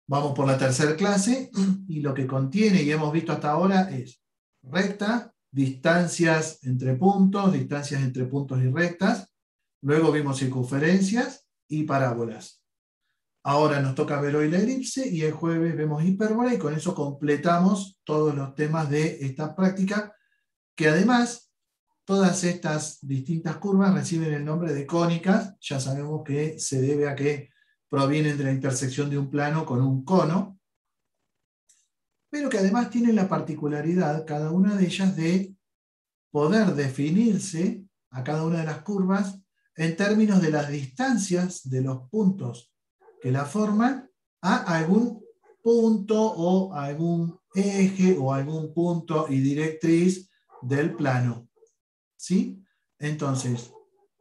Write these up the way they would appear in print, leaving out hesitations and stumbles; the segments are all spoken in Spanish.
Vamos por la tercera clase y lo que contiene y hemos visto hasta ahora es recta, distancias entre puntos y rectas. Luego vimos circunferencias y parábolas. Ahora nos toca ver hoy la elipse y el jueves vemos hipérbola y con eso completamos todos los temas de esta práctica, que además todas estas distintas curvas reciben el nombre de cónicas. Ya sabemos que se debe a que provienen de la intersección de un plano con un cono, pero que además tienen la particularidad, cada una de ellas, de poder definirse a cada una de las curvas en términos de las distancias de los puntos que la forman a algún punto o algún eje o algún punto y directriz del plano. ¿Sí? Entonces,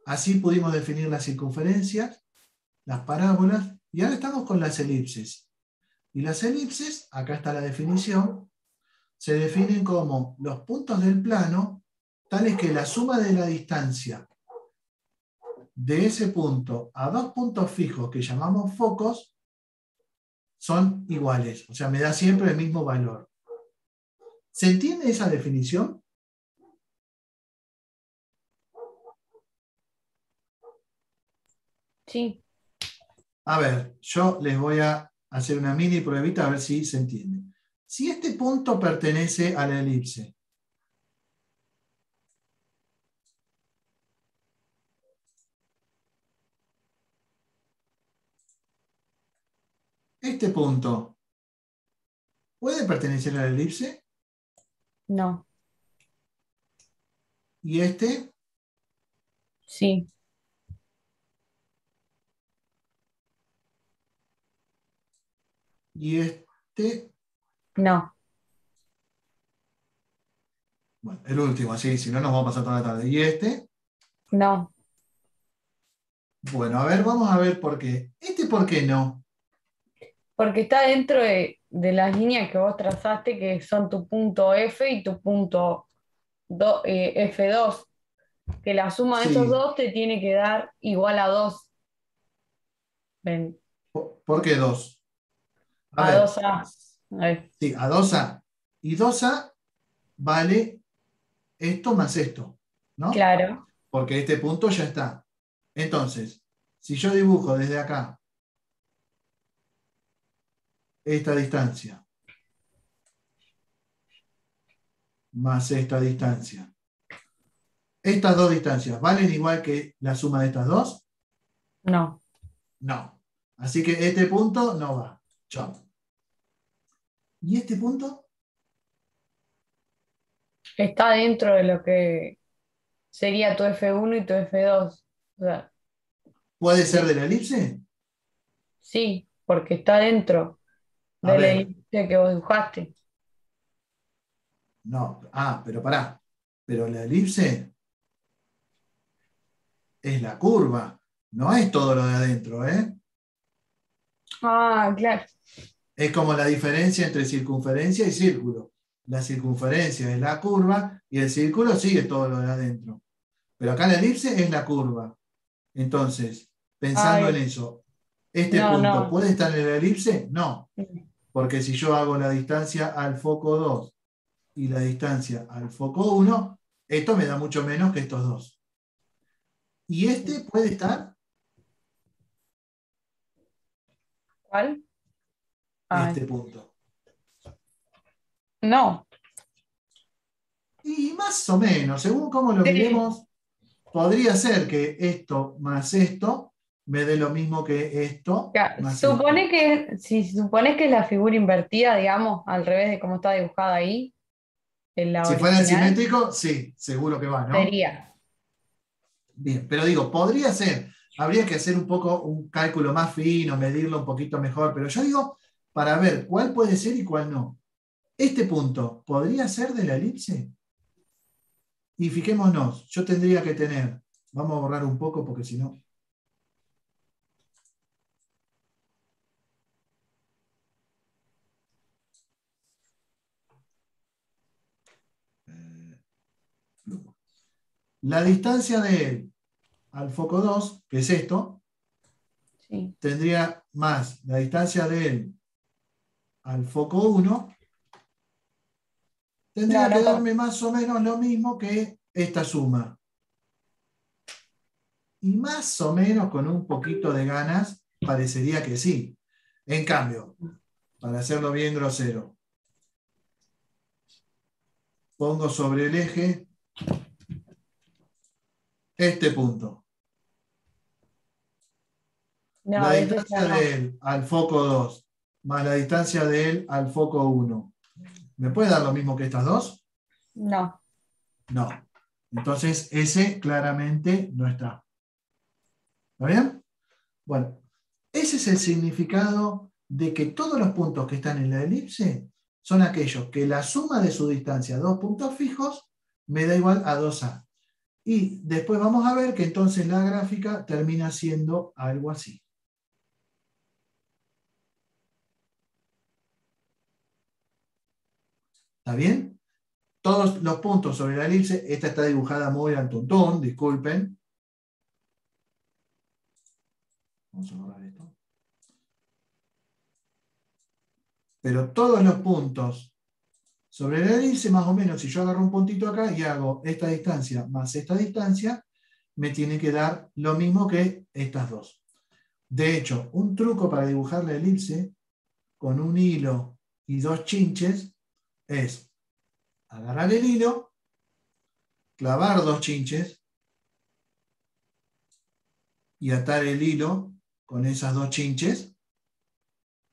así pudimos definir las circunferencias, las parábolas, y ahora estamos con las elipses. Y las elipses, acá está la definición, se definen como los puntos del plano tales que la suma de la distancia de ese punto a dos puntos fijos que llamamos focos son iguales, o sea, me da siempre el mismo valor. ¿Se entiende esa definición? Sí. A ver, yo les voy a hacer una mini pruebita a ver si se entiende. Si este punto pertenece a la elipse, este punto, ¿puede pertenecer a la elipse? No. ¿Y este? Sí. ¿Y este? No. Bueno, el último, así, si no nos vamos a pasar toda la tarde. ¿Y este? No. Bueno, a ver, vamos a ver por qué. ¿Este por qué no? Porque está dentro de las líneas que vos trazaste, que son tu punto F y tu punto F2, que la suma de esos Sí. dos te tiene que dar igual a 2. Ven, ¿Por qué dos? A a ver, 2A. A ver, sí, a 2A. Y 2A vale esto más esto, ¿no? claro. Porque este punto ya está. Entonces, si yo dibujo desde acá esta distancia más esta distancia, ¿estas dos distancias valen igual que la suma de estas dos? No. No. Así que este punto no va. Chao. ¿Y este punto? Está dentro de lo que sería tu F1 y tu F2. O sea, ¿Puede ser de- de la elipse? sí, porque está dentro A de la ver, elipse que vos dibujaste. no. Ah, pero pará. Pero la elipse es la curva. No es todo lo de adentro, ¿eh? Ah, claro. Es como la diferencia entre circunferencia y círculo. La circunferencia es la curva y el círculo sigue todo lo de adentro. Pero acá la elipse es la curva. Entonces, pensando en Ay, eso, ¿este no, punto no. puede estar en la elipse? No, porque si yo hago la distancia al foco 2 y la distancia al foco 1, esto me da mucho menos que estos dos. ¿Y este puede estar? ¿Cuál? Ay, Este punto. no. Y más o menos, según cómo lo Sí. miremos, podría ser que esto más esto me dé lo mismo que esto más esto. Supone que, si supones que es la figura invertida, digamos, al revés de cómo está dibujada ahí, en la Si fuera original, simétrico, sí, seguro que va, ¿no? sería. Bien, pero digo, podría ser. Habría que hacer un poco un cálculo más fino, medirlo un poquito mejor, pero yo digo, para ver cuál puede ser y cuál no. Este punto, ¿podría ser de la elipse? Y fijémonos, yo tendría que tener, vamos a borrar un poco porque si no... La distancia de él al foco 2, que es esto, Sí. tendría más la distancia de él al foco 1, tendría que darme más o menos lo mismo que esta suma. Y más o menos con un poquito de ganas, parecería que sí. En cambio, para hacerlo bien grosero, pongo sobre el eje este punto. No, La ese distancia ya no. de él al foco 2 más la distancia de él al foco 1. ¿Me puede dar lo mismo que estas dos? No. No. Entonces, ese claramente no está. ¿Está bien? Bueno, ese es el significado de que todos los puntos que están en la elipse son aquellos que la suma de su distancia a dos puntos fijos me da igual a 2A. Y después vamos a ver que entonces la gráfica termina siendo algo así. ¿Está bien? Todos los puntos sobre la elipse, esta está dibujada muy al tontón, disculpen. Vamos a borrar esto. Pero todos los puntos sobre la elipse, más o menos, si yo agarro un puntito acá y hago esta distancia más esta distancia, me tiene que dar lo mismo que estas dos. De hecho, un truco para dibujar la elipse con un hilo y dos chinches es agarrar el hilo, clavar dos chinches y atar el hilo con esas dos chinches,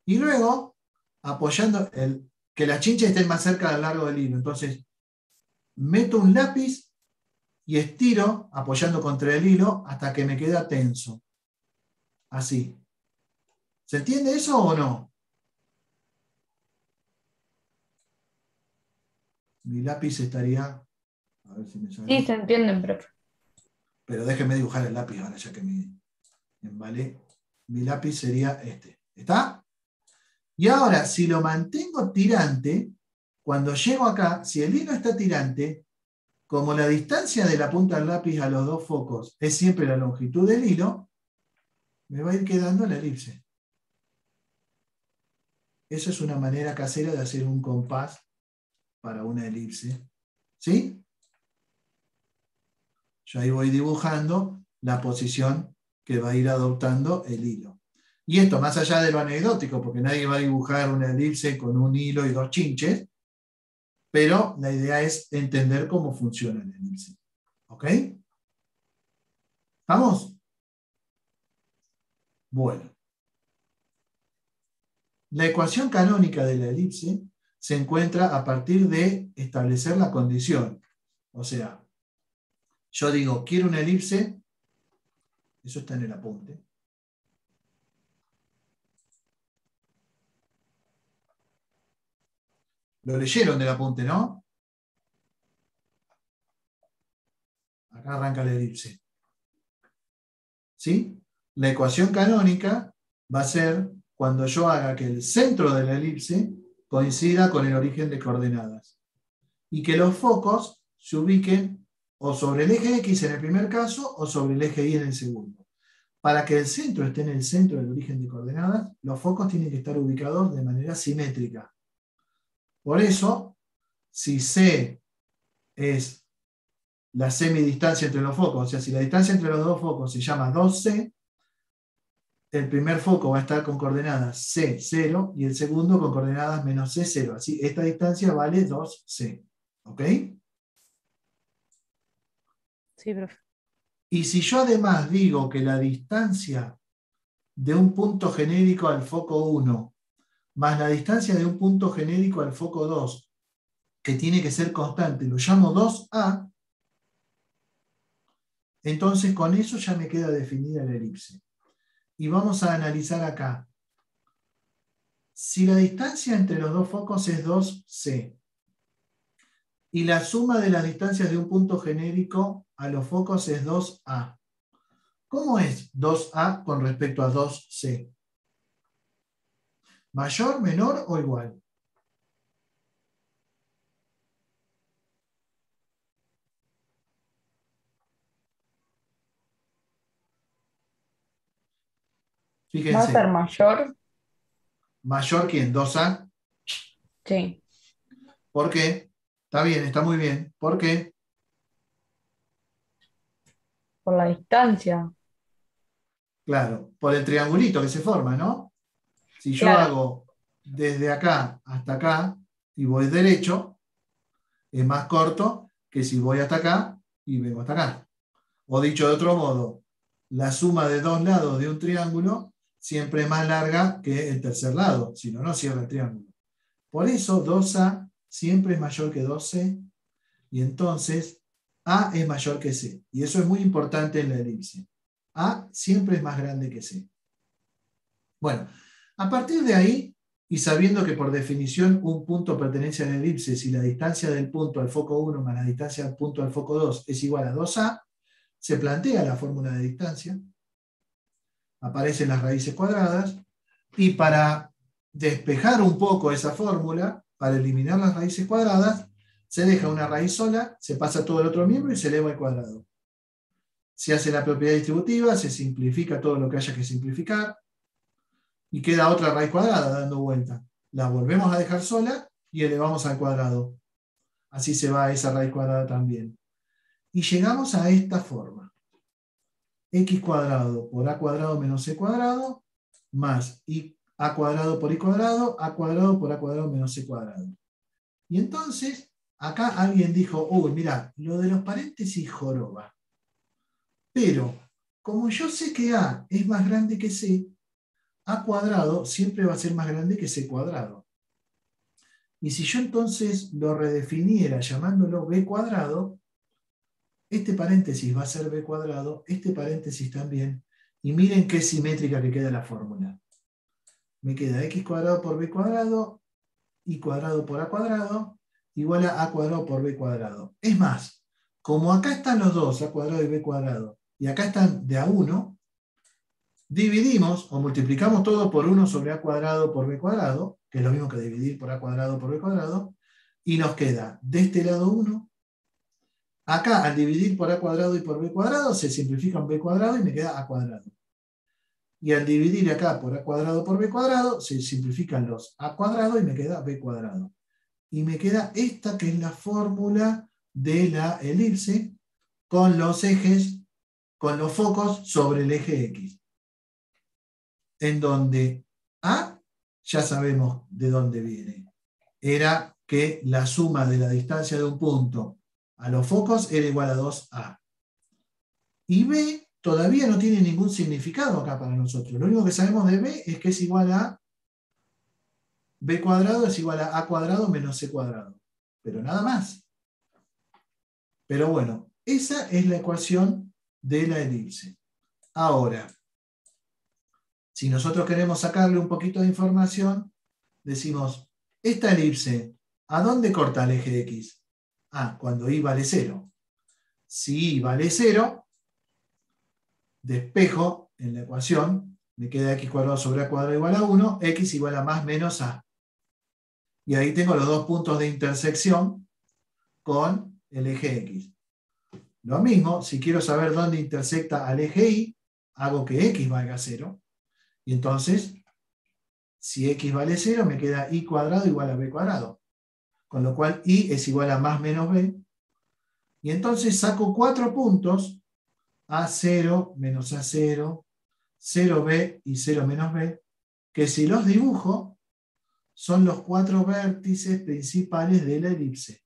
y luego apoyando que las chinches estén más cerca del largo del hilo. Entonces, meto un lápiz y estiro apoyando contra el hilo hasta que me queda tenso. Así. ¿Se entiende eso o no? Mi lápiz estaría... A ver si me sale. Sí, se entienden, profe. Pero déjenme dibujar el lápiz ahora, ya que me embalé. Mi lápiz sería este. ¿Está? Y ahora, si lo mantengo tirante, cuando llego acá, si el hilo está tirante, como la distancia de la punta del lápiz a los dos focos es siempre la longitud del hilo, me va a ir quedando la elipse. Eso es una manera casera de hacer un compás para una elipse. ¿Sí? Yo ahí voy dibujando la posición que va a ir adoptando el hilo. Y esto más allá de lo anecdótico, porque nadie va a dibujar una elipse con un hilo y dos chinches, pero la idea es entender cómo funciona la elipse. ¿Ok? ¿Vamos? Bueno. La ecuación canónica de la elipse se encuentra a partir de establecer la condición. O sea, yo digo, quiero una elipse, eso está en el apunte. Lo leyeron del apunte, ¿no? Acá arranca la elipse. ¿Sí? La ecuación canónica va a ser cuando yo haga que el centro de la elipse coincida con el origen de coordenadas y que los focos se ubiquen o sobre el eje X en el primer caso o sobre el eje Y en el segundo. Para que el centro esté en el centro del origen de coordenadas, los focos tienen que estar ubicados de manera simétrica. Por eso, si C es la semidistancia entre los focos, o sea, si la distancia entre los dos focos se llama 2C, el primer foco va a estar con coordenadas C, 0, y el segundo con coordenadas menos C, 0. Así, esta distancia vale 2C. ¿Ok? Sí, profe. Y si yo además digo que la distancia de un punto genérico al foco 1 más la distancia de un punto genérico al foco 2, que tiene que ser constante, lo llamo 2A, entonces con eso ya me queda definida la elipse. Y vamos a analizar acá. Si la distancia entre los dos focos es 2C, y la suma de las distancias de un punto genérico a los focos es 2A, ¿cómo es 2A con respecto a 2C? ¿Mayor, menor o igual? ¿Va a ser Fíjense, mayor? ¿mayor quién? ¿2A? Sí, ¿Por qué? Está bien, está muy bien. ¿Por qué? por la distancia. Claro, por el triangulito que se forma, ¿no? Si yo Claro, hago desde acá hasta acá y voy derecho, es más corto que si voy hasta acá y vengo hasta acá. O dicho de otro modo, la suma de dos lados de un triángulo siempre es más larga que el tercer lado, si no, no cierra el triángulo. Por eso 2A siempre es mayor que 2C y entonces A es mayor que C. Y eso es muy importante en la elipse. A siempre es más grande que C. Bueno, a partir de ahí, y sabiendo que por definición un punto pertenece a la elipse si la distancia del punto al foco 1 más la distancia del punto al foco 2 es igual a 2A, se plantea la fórmula de distancia, aparecen las raíces cuadradas, y para despejar un poco esa fórmula, para eliminar las raíces cuadradas, se deja una raíz sola, se pasa todo el otro miembro y se eleva al cuadrado. Se hace la propiedad distributiva, se simplifica todo lo que haya que simplificar, y queda otra raíz cuadrada dando vuelta. La volvemos a dejar sola y elevamos al cuadrado. Así se va esa raíz cuadrada también. Y llegamos a esta forma. X cuadrado por A cuadrado menos C cuadrado, más A cuadrado por I cuadrado, A cuadrado por A cuadrado menos C cuadrado. Y entonces, acá alguien dijo, uy, mira, lo de los paréntesis joroba. Pero, como yo sé que A es más grande que C, A cuadrado siempre va a ser más grande que C cuadrado. Y si yo entonces lo redefiniera llamándolo B cuadrado, este paréntesis va a ser B cuadrado, este paréntesis también, y miren qué simétrica que queda la fórmula. Me queda X cuadrado por B cuadrado, Y cuadrado por A cuadrado, igual a cuadrado por B cuadrado. Es más, como acá están los dos, A cuadrado y B cuadrado, y acá están de a 1, dividimos o multiplicamos todo por 1 sobre A cuadrado por B cuadrado, que es lo mismo que dividir por A cuadrado por B cuadrado, y nos queda de este lado 1. Acá, al dividir por A cuadrado y por B cuadrado, se simplifica en B cuadrado y me queda A cuadrado. Y al dividir acá por A cuadrado por B cuadrado, se simplifican los A cuadrado y me queda B cuadrado. Y me queda esta que es la fórmula de la elipse con los ejes, con los focos sobre el eje X. En donde A, ya sabemos de dónde viene. Era que la suma de la distancia de un punto a los focos era igual a 2A. Y B todavía no tiene ningún significado acá para nosotros. Lo único que sabemos de B es que es igual a B cuadrado es igual a cuadrado menos C cuadrado. Pero nada más. Pero bueno, esa es la ecuación de la elipse. Ahora, si nosotros queremos sacarle un poquito de información, decimos, esta elipse, ¿a dónde corta el eje X? Cuando y vale 0. Si y vale 0, despejo en la ecuación, me queda x cuadrado sobre a cuadrado igual a 1, x igual a más menos a. Y ahí tengo los dos puntos de intersección con el eje X. Lo mismo, si quiero saber dónde intersecta al eje Y, hago que X valga 0. Y entonces, si X vale 0, me queda Y cuadrado igual a B cuadrado. Con lo cual, Y es igual a más menos B. Y entonces saco 4 puntos, A0 menos A0, 0B y 0 menos B, que si los dibujo, son los 4 vértices principales de la elipse.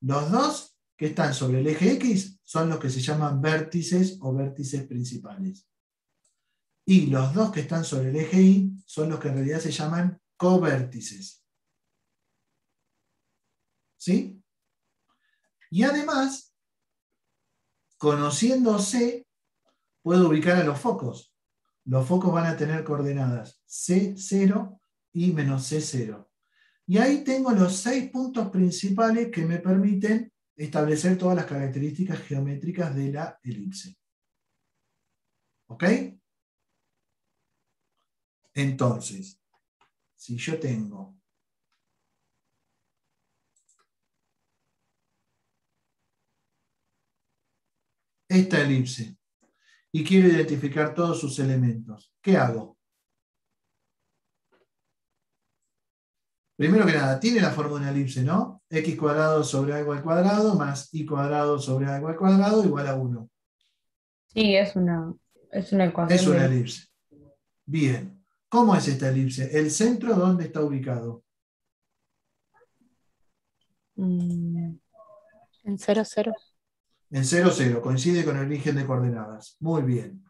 Los dos que están sobre el eje X son los que se llaman vértices o vértices principales. Y los dos que están sobre el eje Y son los que en realidad se llaman covértices. ¿Sí? Y además, conociendo C, puedo ubicar a los focos. Los focos van a tener coordenadas C0 y menos C0. Y ahí tengo los 6 puntos principales que me permiten establecer todas las características geométricas de la elipse. ¿Ok? Entonces, si yo tengo esta elipse y quiero identificar todos sus elementos, ¿qué hago? Primero que nada, tiene la forma de una elipse, ¿no? X cuadrado sobre algo al cuadrado más y cuadrado sobre algo al cuadrado igual a 1. Sí, es una Es ecuación una de... elipse. Bien. ¿Cómo es esta elipse? ¿El centro dónde está ubicado? Mm, En 0, 0. En 0, 0. Coincide con el origen de coordenadas. Muy bien.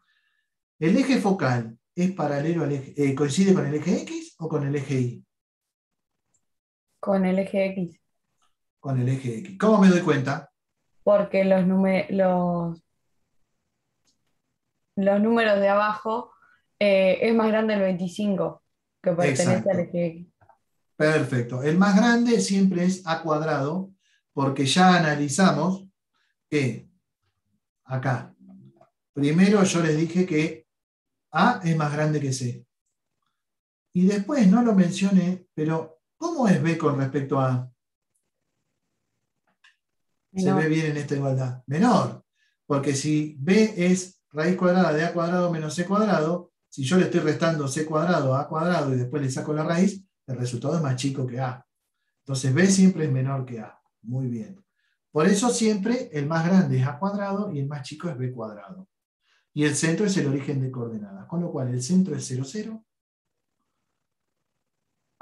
¿El eje focal es paralelo al eje, coincide con el eje X o con el eje Y? con el eje X. Con el eje X. ¿Cómo me doy cuenta? Porque los números de abajo es más grande el 25, que pertenece al Exacto. eje X. Perfecto. El más grande siempre es A cuadrado, porque ya analizamos que acá, primero yo les dije que A es más grande que C. Y después no lo mencioné, pero ¿cómo es B con respecto a A? Se ve Menor. bien en esta igualdad. Menor. Porque si B es raíz cuadrada de A cuadrado menos C cuadrado, si yo le estoy restando C cuadrado a A cuadrado y después le saco la raíz, el resultado es más chico que A. Entonces B siempre es menor que A. Muy bien. Por eso siempre el más grande es A cuadrado y el más chico es B cuadrado. Y el centro es el origen de coordenadas. Con lo cual el centro es 0, 0.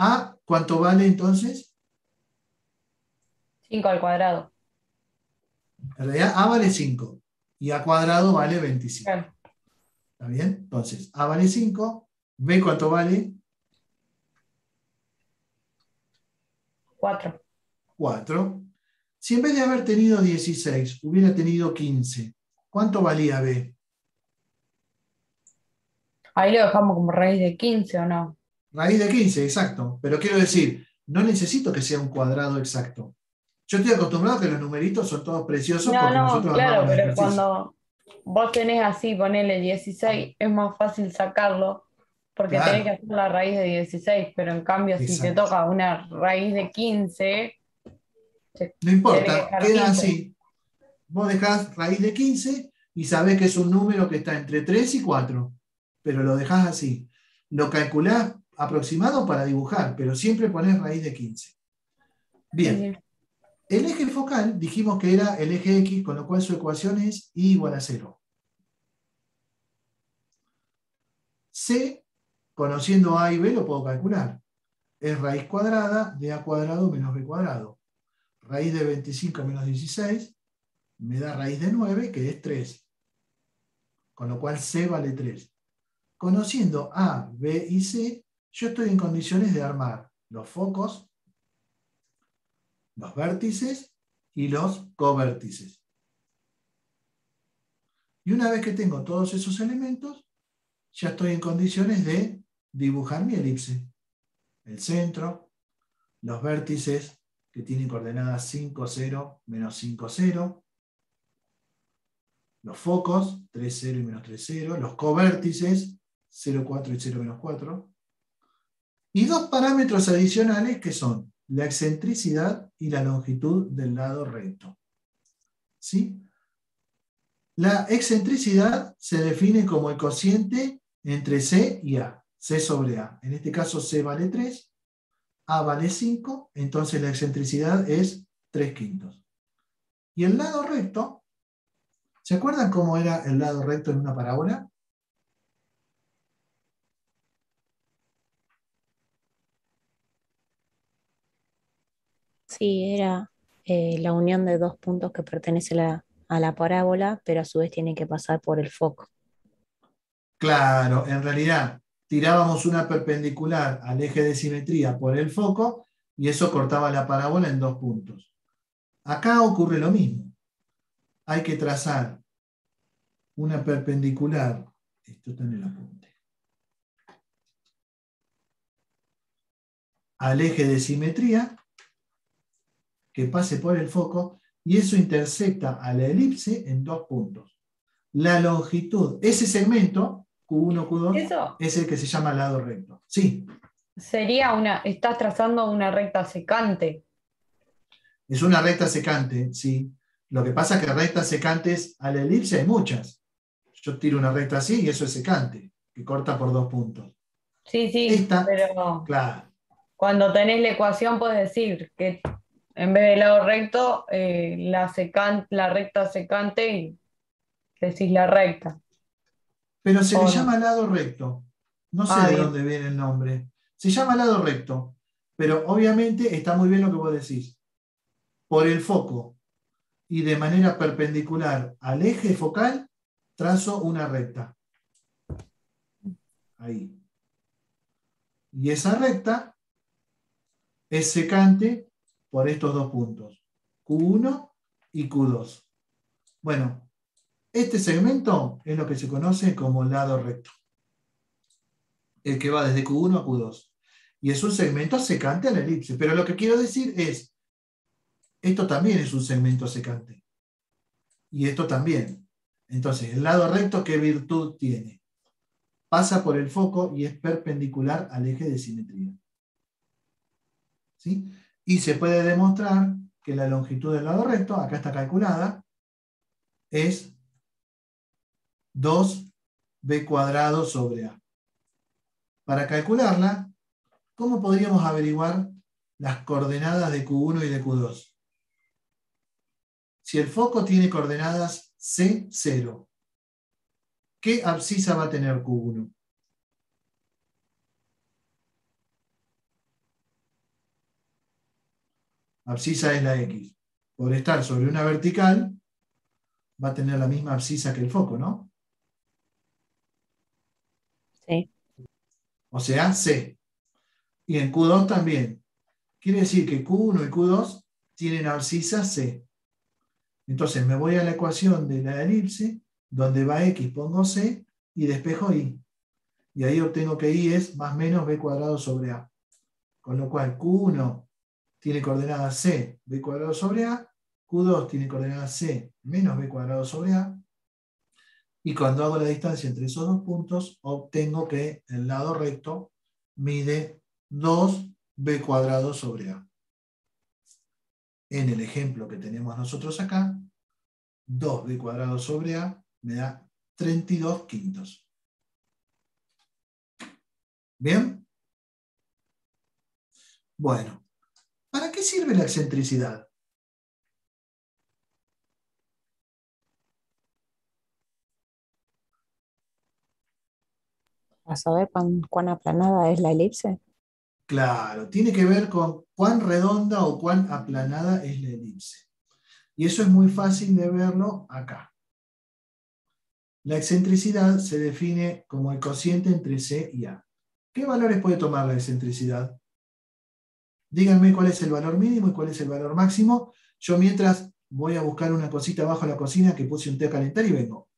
A, ¿cuánto vale entonces? 5 al cuadrado. En realidad A vale 5 y A cuadrado vale 25. Claro. ¿Está bien? Entonces, A vale 5, B cuánto vale 4. 4. Si en vez de haber tenido 16 hubiera tenido 15, ¿cuánto valía B? Ahí lo dejamos como raíz de 15, ¿o no? Raíz de 15, exacto. Pero quiero decir, no necesito que sea un cuadrado exacto. Yo estoy acostumbrado a que los numeritos son todos preciosos No, porque no, nosotros armamos claro, los pero ejercicios. cuando vos tenés así, ponele 16, es más fácil sacarlo porque tenés que Claro, hacer la raíz de 16, pero en cambio si te exacto. toca una raíz de 15, No tenés que importa, dejar queda 15. así. Vos dejás raíz de 15 y sabés que es un número que está entre 3 y 4, pero lo dejás así. Lo calculás aproximado para dibujar, pero siempre ponés raíz de 15. Sí, Bien, sí. el eje focal dijimos que era el eje X, con lo cual su ecuación es y igual a 0. C, conociendo A y B, lo puedo calcular. Es raíz cuadrada de A cuadrado menos B cuadrado. Raíz de 25 menos 16 me da raíz de 9, que es 3. Con lo cual C vale 3. Conociendo A, B y C, yo estoy en condiciones de armar los focos, los vértices y los covértices. Y una vez que tengo todos esos elementos, ya estoy en condiciones de dibujar mi elipse. El centro, los vértices que tienen coordenadas 5, 0, menos 5, 0, los focos, 3, 0 y menos 3, 0, los covértices, 0, 4 y 0, menos 4, y dos parámetros adicionales que son la excentricidad y la longitud del lado recto. ¿Sí? La excentricidad se define como el cociente entre C y A, C sobre A. En este caso C vale 3, A vale 5, entonces la excentricidad es 3/5. Y el lado recto, ¿se acuerdan cómo era el lado recto en una parábola? Sí, era la unión de dos puntos que pertenecen a la parábola, pero a su vez tienen que pasar por el foco. Claro, en realidad tirábamos una perpendicular al eje de simetría por el foco y eso cortaba la parábola en dos puntos. Acá ocurre lo mismo. Hay que trazar una perpendicular, esto está en el apunte, al eje de simetría que pase por el foco y eso intersecta a la elipse en dos puntos. La longitud, ese segmento, Q1, Q2, Eso es el que se llama lado recto. Sí, sería estás trazando una recta secante. es una recta secante, sí. Lo que pasa es que rectas secantes a la elipse hay muchas. Yo tiro una recta así y eso es secante, que corta por dos puntos. Sí, sí, Esta, pero claro, cuando tenés la ecuación puedes decir que en vez de lado recto, la recta secante y decís la recta. Pero se le ¿O no? llama lado recto. No sé Ah, de bien. dónde viene el nombre. Se llama lado recto. Pero obviamente está muy bien lo que vos decís. Por el foco y de manera perpendicular al eje focal, trazo una recta. Ahí. Y esa recta es secante por estos dos puntos, Q1 y Q2. Bueno, este segmento es lo que se conoce como lado recto, el que va desde Q1 a Q2. Y es un segmento secante a la elipse. Pero lo que quiero decir es, esto también es un segmento secante. Y esto también. Entonces, el lado recto, ¿qué virtud tiene? Pasa por el foco y es perpendicular al eje de simetría. ¿Sí? Y se puede demostrar que la longitud del lado recto, acá está calculada, es 2b cuadrado sobre a. Para calcularla, ¿cómo podríamos averiguar las coordenadas de Q1 y de Q2? Si el foco tiene coordenadas C0, ¿qué abscisa va a tener Q1? Abscisa es la X. Por estar sobre una vertical, va a tener la misma abscisa que el foco, ¿no? Sí. O sea, C. Y en Q2 también. Quiere decir que Q1 y Q2 tienen abscisa C. Entonces me voy a la ecuación de la elipse, donde va X, pongo C y despejo Y. Y ahí obtengo que Y es más o menos B cuadrado sobre A. Con lo cual Q1 tiene coordenadas C, B cuadrado sobre A. Q2 tiene coordenadas C menos B cuadrado sobre A. Y cuando hago la distancia entre esos dos puntos, obtengo que el lado recto mide 2b cuadrado sobre a. En el ejemplo que tenemos nosotros acá, 2b cuadrado sobre a me da 32 quintos. ¿Bien? Bueno, ¿para qué sirve la excentricidad? ¿A saber cuán aplanada es la elipse? Claro, tiene que ver con cuán redonda o cuán aplanada es la elipse. Y eso es muy fácil de verlo acá. La excentricidad se define como el cociente entre C y A. ¿Qué valores puede tomar la excentricidad? Díganme cuál es el valor mínimo y cuál es el valor máximo. Yo mientras voy a buscar una cosita abajo en la cocina que puse un té a calentar y vengo.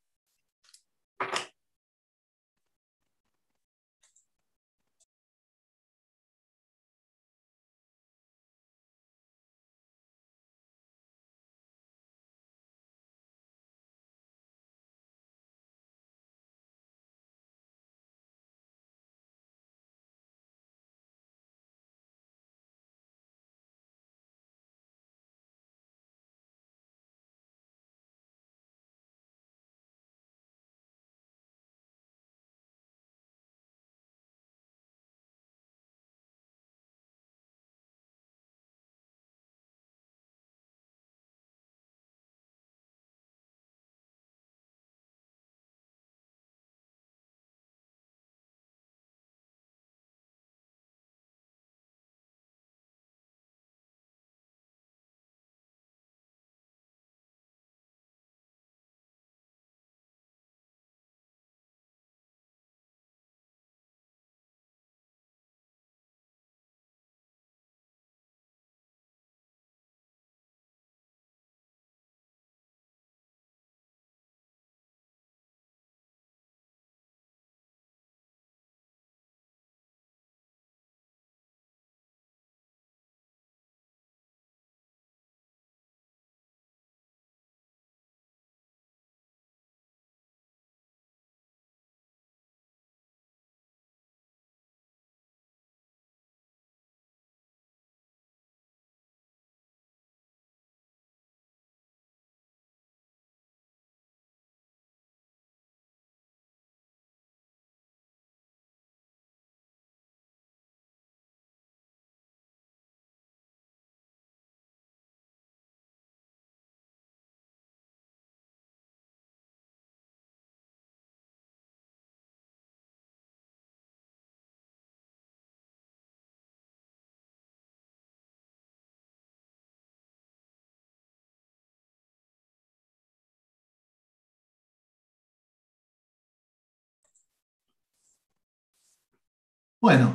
Bueno,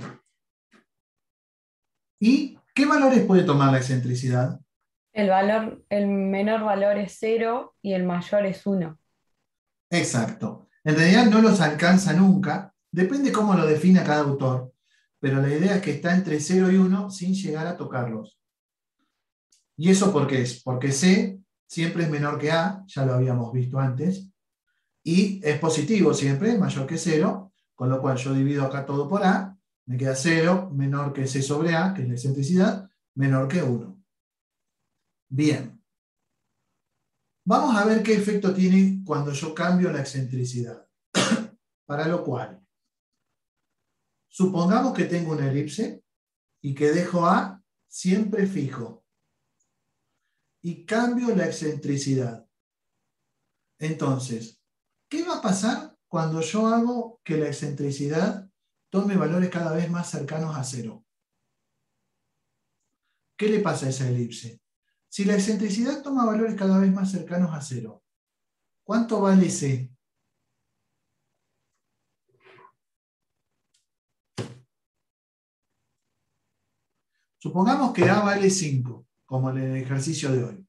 ¿y qué valores puede tomar la excentricidad? El menor valor es 0 y el mayor es 1. Exacto. En realidad no los alcanza nunca, depende cómo lo defina cada autor, pero la idea es que está entre 0 y 1 sin llegar a tocarlos. ¿Y eso por qué es? Porque C siempre es menor que A, ya lo habíamos visto antes, y es positivo siempre, mayor que 0, con lo cual yo divido acá todo por A, me queda 0 menor que C sobre A, que es la excentricidad, menor que 1. Bien. Vamos a ver qué efecto tiene cuando yo cambio la excentricidad. Para lo cual, supongamos que tengo una elipse y que dejo A siempre fijo y cambio la excentricidad. Entonces, ¿qué va a pasar cuando yo hago que la excentricidad tome valores cada vez más cercanos a 0? ¿Qué le pasa a esa elipse? Si la excentricidad toma valores cada vez más cercanos a 0, ¿cuánto vale C? Supongamos que A vale 5, como en el ejercicio de hoy.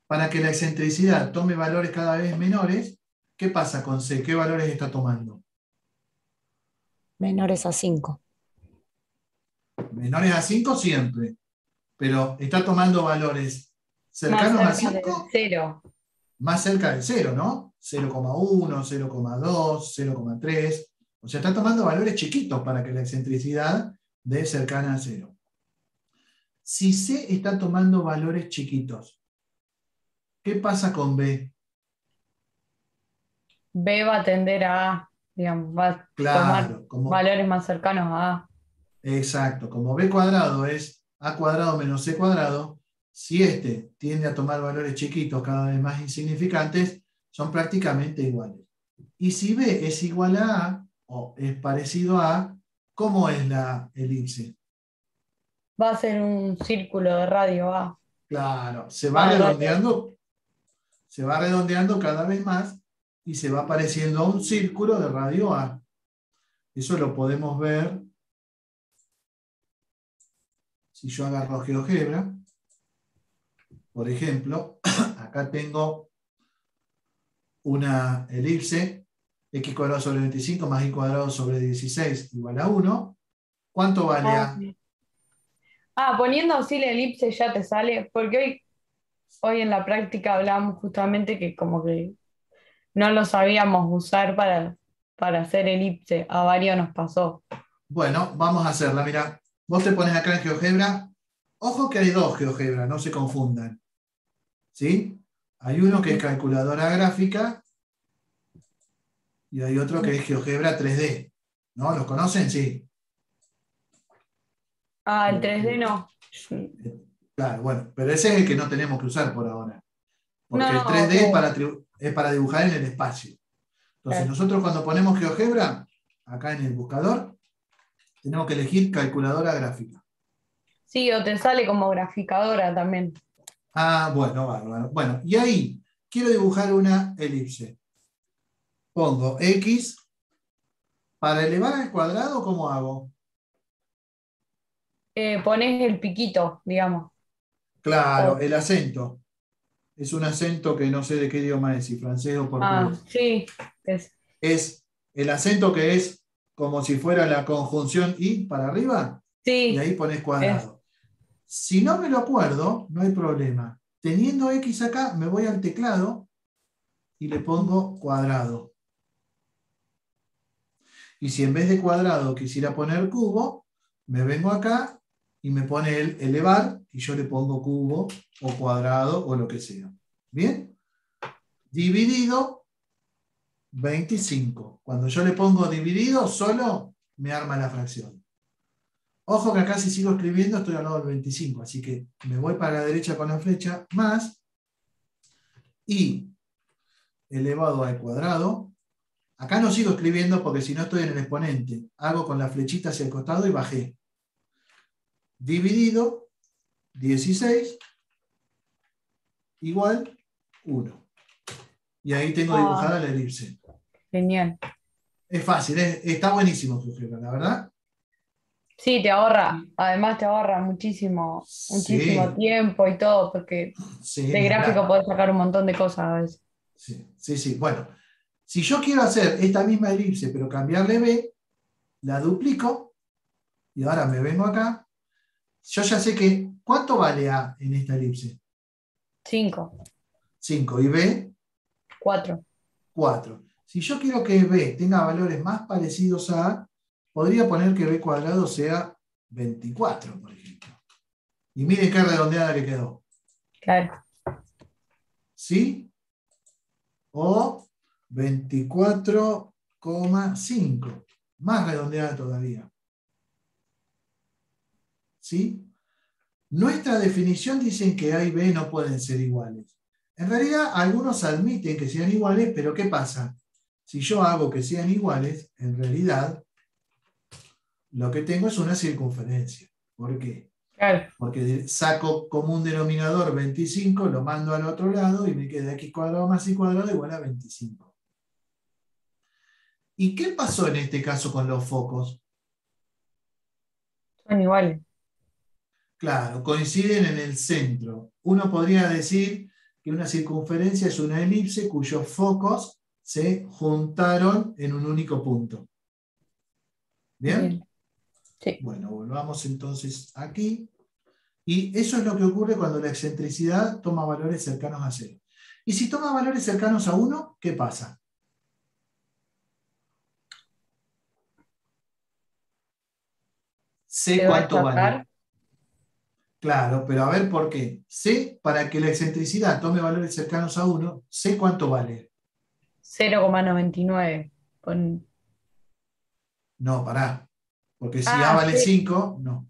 Para que la excentricidad tome valores cada vez menores, ¿qué pasa con C? ¿Qué valores está tomando? Menores a 5. Menores a 5 siempre, pero está tomando valores Más cercanos a cerca del 5, 0. más cerca del 0, ¿no? 0,1, 0,2, 0,3. O sea, está tomando valores chiquitos para que la excentricidad dé cercana a 0. Si C está tomando valores chiquitos, ¿qué pasa con B? B va a tender a A, digamos, va a tomar Claro, valores más cercanos a A. exacto, como b cuadrado es a cuadrado menos c cuadrado, si este tiende a tomar valores chiquitos cada vez más insignificantes, son prácticamente iguales. Y si b es igual a a, o es parecido a a, ¿cómo es la elipse? Va a ser un círculo de radio A. Claro, Radio. se va redondeando cada vez más y se va pareciendo a un círculo de radio a. Eso lo podemos ver si yo agarro GeoGebra. Por ejemplo, acá tengo una elipse, x cuadrado sobre 25 más y cuadrado sobre 16 igual a 1. ¿Cuánto vale Ah, A? poniendo así la elipse ya te sale, porque hoy en la práctica hablamos justamente que como que no lo sabíamos usar para hacer elipse. A varios nos pasó. Bueno, vamos a hacerla. Mira, vos te pones acá en GeoGebra. Ojo que hay dos GeoGebra, no se confundan. ¿Sí? Hay uno que es calculadora gráfica y hay otro que es GeoGebra 3D. ¿No? ¿Los conocen? Sí. Ah, el 3D no. Claro, bueno, pero ese es el que no tenemos que usar por ahora. Porque el No, 3D es para dibujar en el espacio. Entonces, claro. nosotros cuando ponemos GeoGebra, acá en el buscador, tenemos que elegir calculadora gráfica. Sí, o te sale como graficadora también. Ah, bueno, bárbaro. Bueno, y ahí quiero dibujar una elipse. Pongo X. Para elevar al cuadrado, ¿cómo hago? Pones el piquito, digamos. Claro, O- el acento. Es un acento que no sé de qué idioma es, si francés o portugués. sí. Es, Es el acento que es como si fuera la conjunción y para arriba, y sí, ahí pones es. cuadrado. Si no me lo acuerdo, no hay problema. Teniendo X acá, me voy al teclado y le pongo cuadrado. Y si en vez de cuadrado quisiera poner cubo, me vengo acá y me pone el elevar y yo le pongo cubo o cuadrado o lo que sea. ¿Bien? Dividido 25. Cuando yo le pongo dividido, solo me arma la fracción. Ojo que acá si sigo escribiendo estoy al lado del 25, así que me voy para la derecha con la flecha, más, y elevado al cuadrado. Acá no sigo escribiendo porque si no estoy en el exponente. Hago con la flechita hacia el costado y bajé. Dividido 16 igual 1. Y ahí tengo Ah, dibujada la elipse. genial. Es fácil, está buenísimo GeoGebra, la verdad. Sí, te ahorra, además te ahorra muchísimo, muchísimo Sí, tiempo y todo, porque sí, de ni gráfico hablar. podés sacar un montón de cosas a veces. Sí, sí, sí. Bueno, si yo quiero hacer esta misma elipse, pero cambiarle B, la duplico y ahora me vengo acá. Yo ya sé que, ¿cuánto vale A en esta elipse? 5, 5 y B, 4. 4. Si yo quiero que B tenga valores más parecidos a A, podría poner que B cuadrado sea 24, por ejemplo. Y miren qué redondeada que quedó. Claro. ¿Sí? O 24,5. Más redondeada todavía. ¿Sí? Nuestra definición dicen que A y B no pueden ser iguales. En realidad, algunos admiten que sean iguales, pero ¿qué pasa? Si yo hago que sean iguales, en realidad lo que tengo es una circunferencia. ¿Por qué? Claro. Porque saco como un denominador 25, lo mando al otro lado y me queda x cuadrado más y cuadrado igual a 25. ¿Y qué pasó en este caso con los focos? Son iguales. Claro, coinciden en el centro. Uno podría decir que una circunferencia es una elipse cuyos focos se juntaron en un único punto. ¿Bien? Bien. Sí. Bueno, volvamos entonces aquí. Y eso es lo que ocurre cuando la excentricidad toma valores cercanos a cero. Y si toma valores cercanos a 1, ¿qué pasa? Sé Se va a cuánto vale. achatar Claro, pero a ver por qué. Sé, para que la excentricidad tome valores cercanos a 1, sé cuánto vale. 0,99. Con... No, pará. Porque si A Ah, vale sí. 5, no.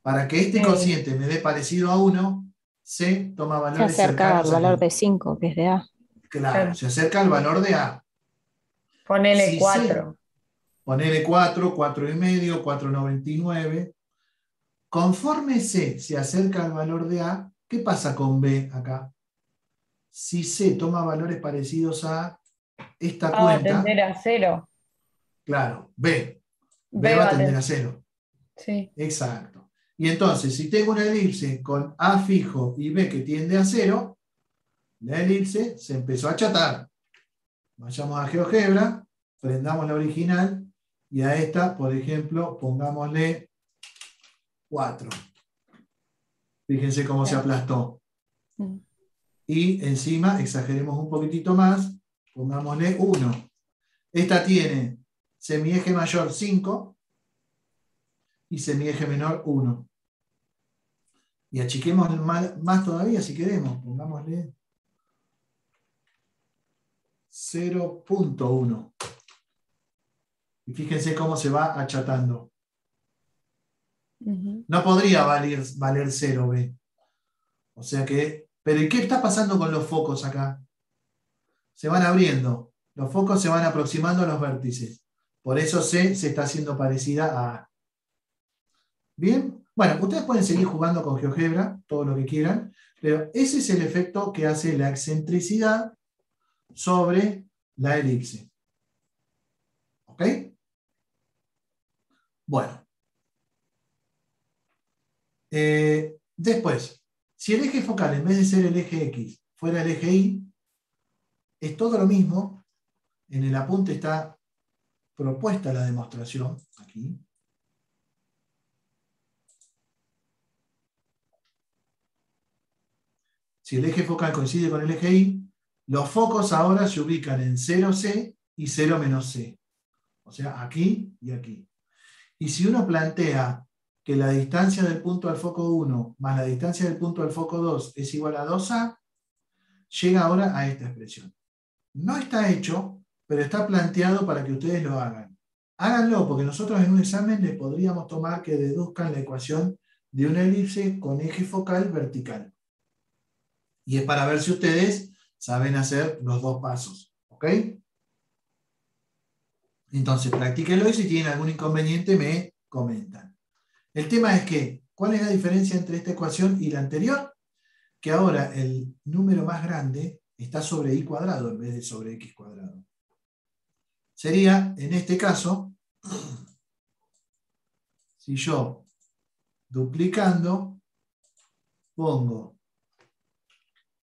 Para que este Eh, cociente me dé parecido a 1, C toma Se valores acerca al cercanos a valor qué. de 5 que es de A. Claro, claro. se acerca al valor de A. Ponele Si C, 4. ponele 4, 4 y medio, 4,99. Conforme C se acerca al valor de A, ¿qué pasa con B acá? Si C toma valores parecidos a A, esta A va a cuenta, tender a 0. claro, B B va a va a tender a tender. 0. Sí. Exacto. Y entonces, si tengo una elipse con A fijo y B que tiende a 0, la elipse se empezó a achatar. Vayamos a GeoGebra, prendamos la original y a esta, por ejemplo, pongámosle 4. Fíjense cómo se Bien. aplastó. Mm. Y encima, exageremos un poquitito más, pongámosle 1. Esta tiene semieje mayor 5 y semieje menor 1. Y achiquemos más todavía si queremos, pongámosle 0,1. Y fíjense cómo se va achatando. Ujú. No podría valer 0 B. O sea que, pero ¿y qué está pasando con los focos acá? Se van abriendo. Los focos se van aproximando a los vértices. Por eso C se está haciendo parecida a A. ¿Bien? Bueno, ustedes pueden seguir jugando con GeoGebra, todo lo que quieran, pero ese es el efecto que hace la excentricidad sobre la elipse. ¿Ok? Bueno. Después, si el eje focal en vez de ser el eje X fuera el eje Y, es todo lo mismo. En el apunte está propuesta la demostración, aquí. Si el eje focal coincide con el eje Y, los focos ahora se ubican en 0C y 0 menos C. O sea, aquí y aquí. Y si uno plantea que la distancia del punto al foco 1 más la distancia del punto al foco 2 es igual a 2A, llega ahora a esta expresión. No está hecho, pero está planteado para que ustedes lo hagan. Háganlo, porque nosotros en un examen les podríamos tomar que deduzcan la ecuación de una elipse con eje focal vertical. Y es para ver si ustedes saben hacer los dos pasos. ¿Ok? Entonces, practíquenlo y si tienen algún inconveniente me comentan. El tema es que, ¿cuál es la diferencia entre esta ecuación y la anterior? Que ahora el número más grande está sobre y cuadrado en vez de sobre x cuadrado. Sería, en este caso, Si yo, duplicando, pongo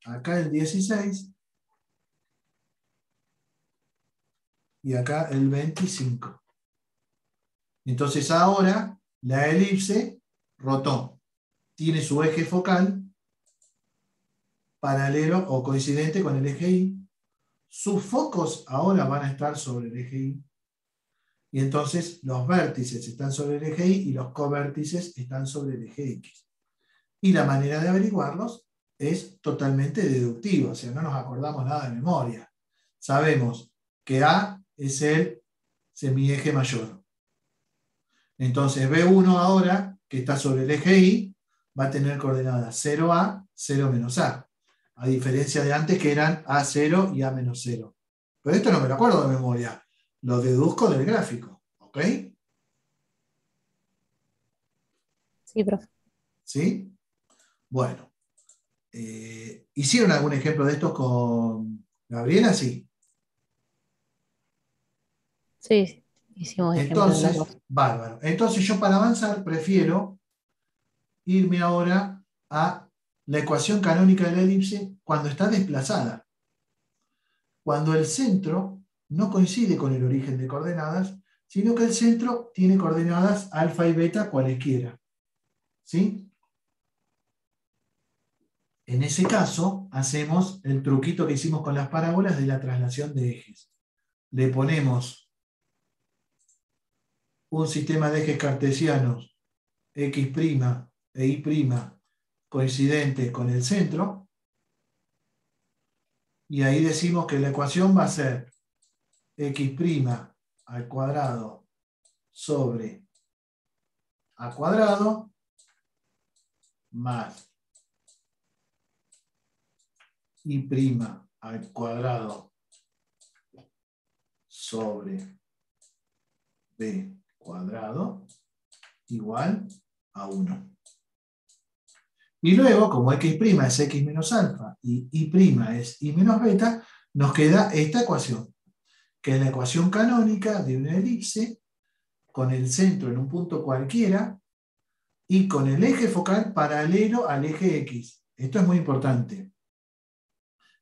acá el 16 y acá el 25. Entonces ahora la elipse rotó. Tiene su eje focal paralelo o coincidente con el eje Y. Sus focos ahora van a estar sobre el eje Y. Y entonces los vértices están sobre el eje Y y los covértices están sobre el eje X. Y la manera de averiguarlos es totalmente deductiva, o sea, no nos acordamos nada de memoria. Sabemos que A es el semieje mayor. Entonces B1 ahora, que está sobre el eje Y, va a tener coordenadas 0A, 0 menos A. A diferencia de antes que eran A0 y A menos 0. Pero esto no me lo acuerdo de memoria. Lo deduzco del gráfico. ¿Ok? Sí, profe. ¿Sí? Bueno. ¿Hicieron algún ejemplo de estos con Gabriela? Sí. Sí, hicimos ejemplos de los Entonces, dos. bárbaro. Entonces yo para avanzar prefiero irme ahora a la ecuación canónica de la elipse cuando está desplazada. Cuando el centro no coincide con el origen de coordenadas, sino que el centro tiene coordenadas alfa y beta cualesquiera. ¿Sí? En ese caso, hacemos el truquito que hicimos con las parábolas de la traslación de ejes. Le ponemos un sistema de ejes cartesianos X' e Y' coincidente con el centro, y ahí decimos que la ecuación va a ser X' al cuadrado sobre A cuadrado más Y' al cuadrado sobre B cuadrado igual a 1. Y luego, como X' es X menos alfa y Y' es Y menos beta, nos queda esta ecuación, que es la ecuación canónica de una elipse con el centro en un punto cualquiera y con el eje focal paralelo al eje X. Esto es muy importante.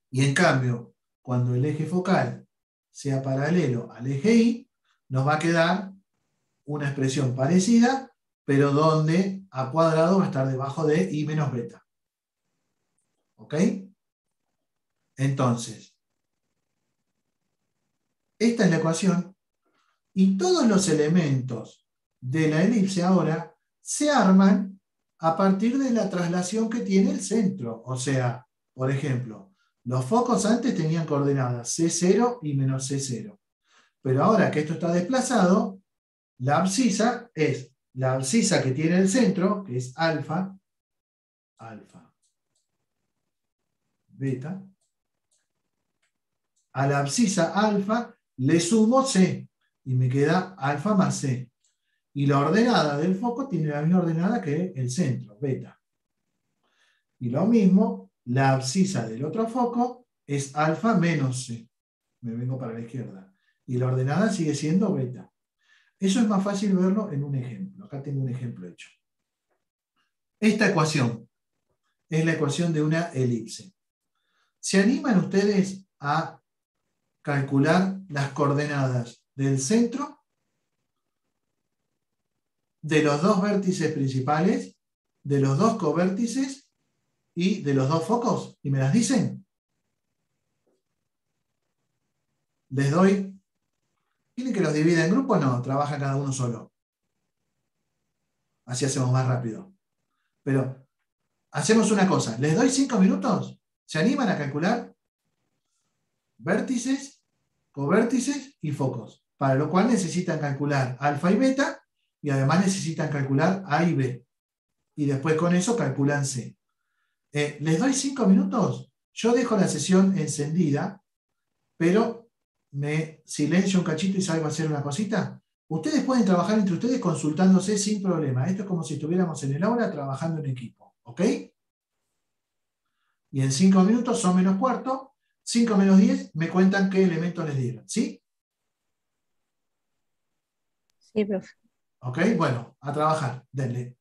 Y en cambio, cuando el eje focal sea paralelo al eje Y, nos va a quedar una expresión parecida, pero donde A cuadrado va a estar debajo de Y menos beta. ¿Ok? Entonces, esta es la ecuación y todos los elementos de la elipse ahora se arman a partir de la traslación que tiene el centro. O sea, por ejemplo, los focos antes tenían coordenadas C0 y menos C0. Pero ahora que esto está desplazado, la abscisa es la abscisa que tiene el centro, que es alfa, beta. A la abscisa alfa le sumo C y me queda alfa más C. Y la ordenada del foco tiene la misma ordenada que el centro, beta. Y lo mismo, la abscisa del otro foco es alfa menos C. Me vengo para la izquierda. Y la ordenada sigue siendo beta. Eso es más fácil verlo en un ejemplo. Acá tengo un ejemplo hecho. Esta ecuación es la ecuación de una elipse. ¿Se animan ustedes a calcular las coordenadas del centro, de los dos vértices principales, de los dos covértices y de los dos focos? ¿Y me las dicen? Les doy. ¿Quieren que los divida en grupos? No, trabaja cada uno solo. Así hacemos más rápido. Pero hacemos una cosa. Les doy 5 minutos. ¿Se animan a calcular vértices, covértices y focos? Para lo cual necesitan calcular alfa y beta y además necesitan calcular A y B. Y después con eso calculan C. ¿Les doy 5 minutos? Yo dejo la sesión encendida, pero me silencio un cachito y salgo a hacer una cosita. Ustedes pueden trabajar entre ustedes consultándose sin problema. Esto es como si estuviéramos en el aula trabajando en equipo. ¿Ok? Y en 5 minutos son menos cuarto. 5 menos 10 me cuentan qué elementos les dieron. ¿Sí? Sí, profe. ¿Ok? Bueno, a trabajar. Denle.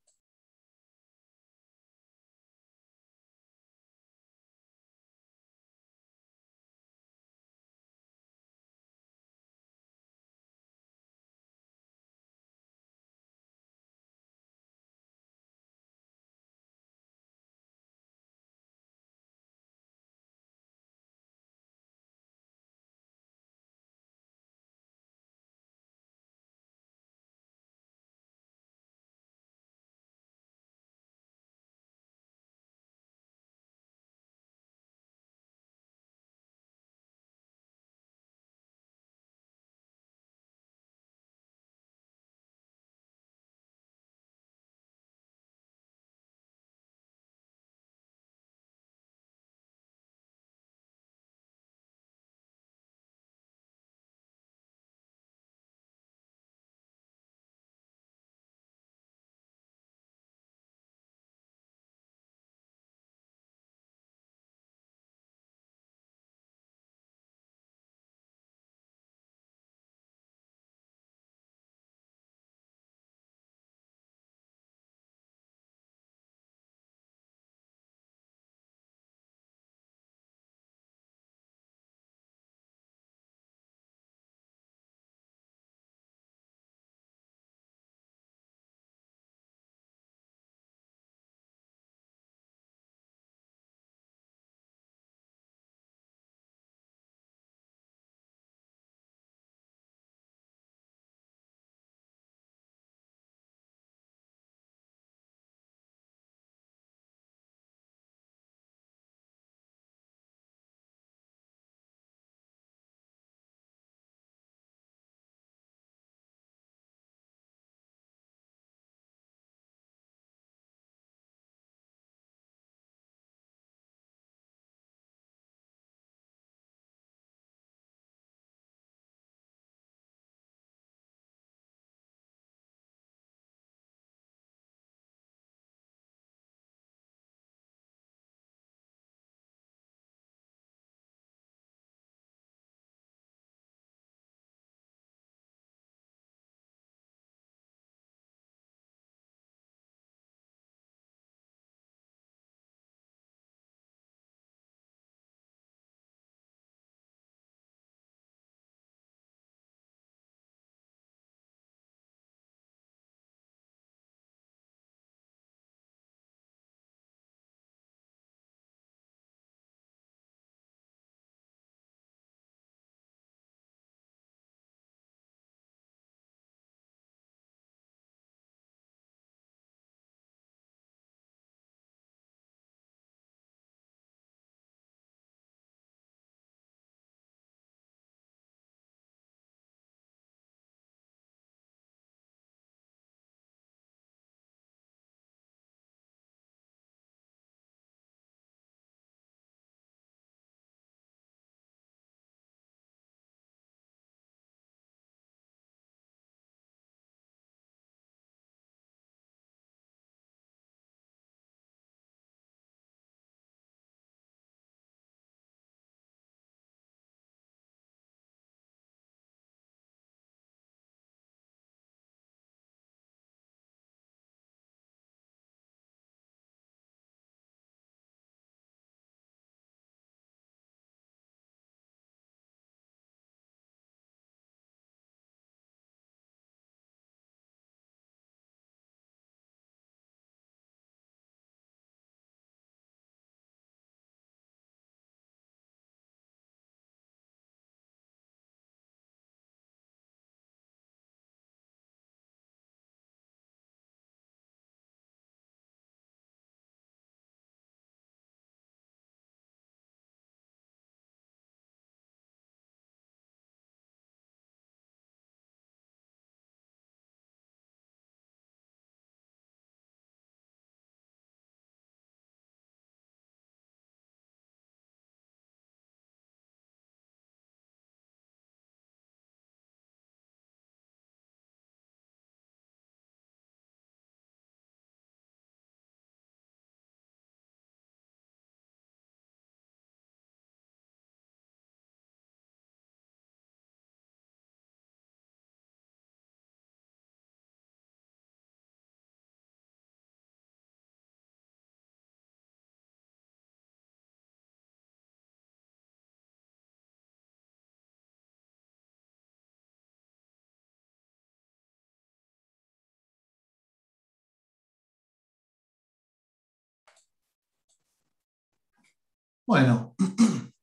Bueno,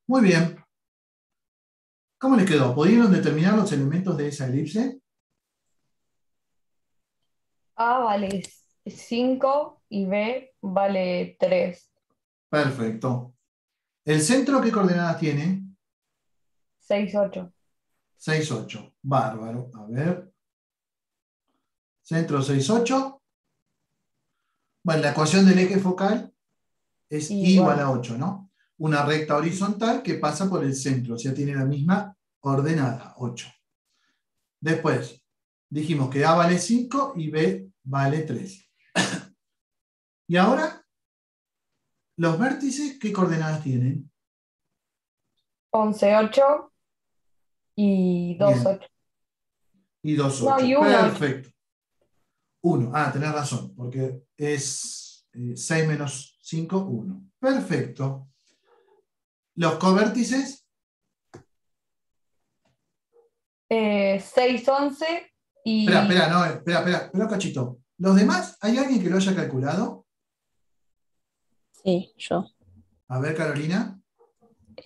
muy bien. ¿Cómo les quedó? ¿Pudieron determinar los elementos de esa elipse? A vale 5 y B vale 3. Perfecto. ¿El centro qué coordenadas tiene? 6, 8. 6, 8. Bárbaro. A ver. Centro 6, 8. Bueno, la ecuación del eje focal es I igual a 8, ¿no? Una recta horizontal que pasa por el centro, o sea, tiene la misma ordenada, 8. Después, dijimos que A vale 5 y B vale 3. Y ahora, los vértices, ¿qué coordenadas tienen? 11, 8 y 2, Bien, 8. y 2, No, y 8. 1, 8. Perfecto. 1. Ah, tenés razón, porque es 6 menos 5, 1. Perfecto. Los covértices, 6, 11 espera, y no, espera, un cachito. ¿Los demás, hay alguien que lo haya calculado? Sí, yo. A ver, Carolina.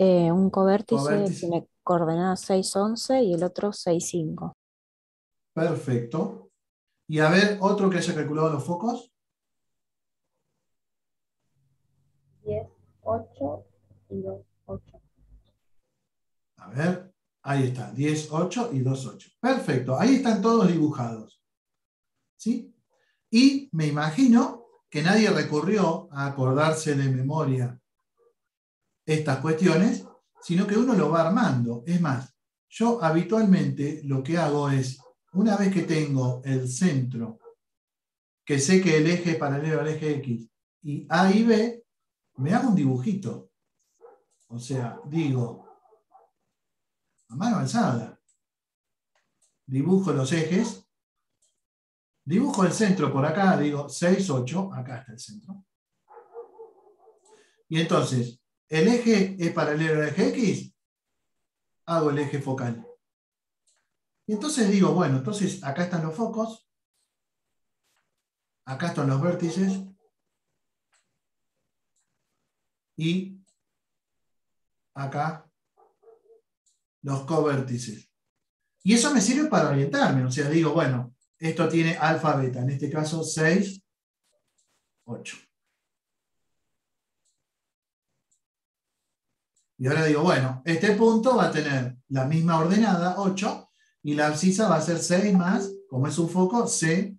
Un covértice Covértice. tiene coordenadas 6, 11 y el otro 6, 5. Perfecto. Y a ver, otro que haya calculado los focos. 10, 8 y 2, 8. A ver, ahí está. 10, 8 y 2, 8. Perfecto. Ahí están todos dibujados. ¿Sí? Y me imagino que nadie recurrió a acordarse de memoria estas cuestiones, sino que uno lo va armando. Es más, yo habitualmente lo que hago es, una vez que tengo el centro, que sé que el eje es paralelo al eje X, y A y B, me hago un dibujito. O sea, digo, a mano alzada, dibujo los ejes, dibujo el centro por acá, digo 6, 8, acá está el centro. Y entonces, el eje es paralelo al eje X, hago el eje focal. Y entonces digo, bueno, entonces acá están los focos, acá están los vértices, y acá los covértices. Y eso me sirve para orientarme, o sea, digo, bueno, esto tiene alfa, beta, en este caso 6, 8. Y ahora digo, bueno, este punto va a tener la misma ordenada, 8, y la abscisa va a ser 6 más, como es un foco, C,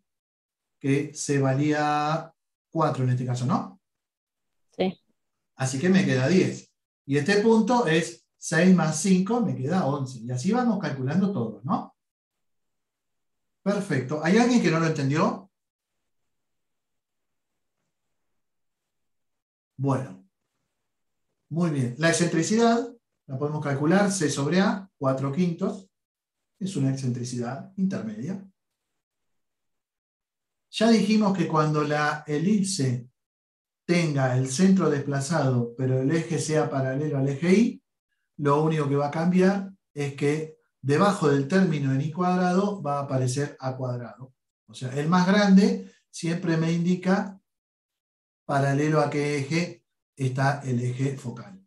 que se valía 4 en este caso, ¿no? Sí. Así que me queda 10. Y este punto es 6 más 5, me queda 11. Y así vamos calculando todo, ¿no? Perfecto. ¿Hay alguien que no lo entendió? Bueno, muy bien. La excentricidad la podemos calcular, C sobre A, 4 quintos. Es una excentricidad intermedia. Ya dijimos que cuando la elipse tenga el centro desplazado, pero el eje sea paralelo al eje Y, lo único que va a cambiar es que debajo del término en I cuadrado va a aparecer A cuadrado. O sea, el más grande siempre me indica paralelo a qué eje está el eje focal.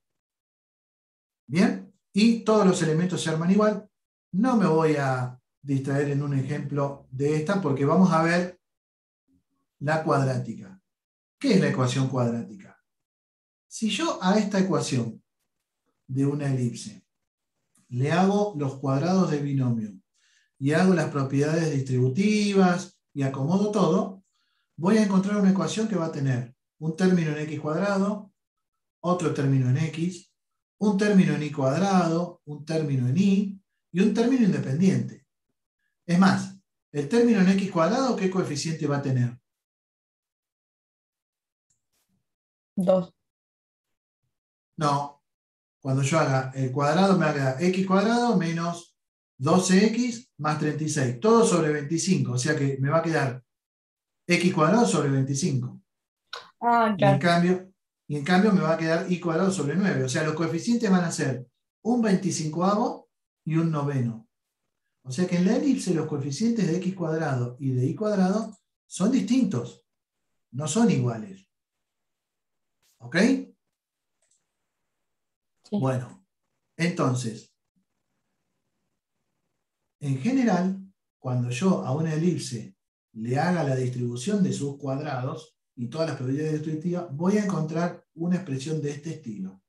Bien, y todos los elementos se arman igual. No me voy a distraer en un ejemplo de esta porque vamos a ver la cuadrática. ¿Qué es la ecuación cuadrática? Si yo a esta ecuación de una elipse le hago los cuadrados de binomio y hago las propiedades distributivas y acomodo todo, voy a encontrar una ecuación que va a tener un término en x cuadrado, otro término en x, un término en y cuadrado, un término en y y un término independiente. Es más, el término en x cuadrado, ¿qué coeficiente va a tener? 2. No, cuando yo haga el cuadrado me va a quedar x cuadrado menos 12x más 36, todo sobre 25, o sea que me va a quedar x cuadrado sobre 25. Ah, Y en claro. cambio me va a quedar y cuadrado sobre 9. O sea, los coeficientes van a ser un 25avo y un noveno. O sea que en la elipse los coeficientes de x cuadrado y de y cuadrado son distintos. No son iguales. ¿Ok? Sí. Bueno, entonces, en general, cuando yo a una elipse le haga la distribución de sus cuadrados y todas las probabilidades distributivas, voy a encontrar una expresión de este estilo.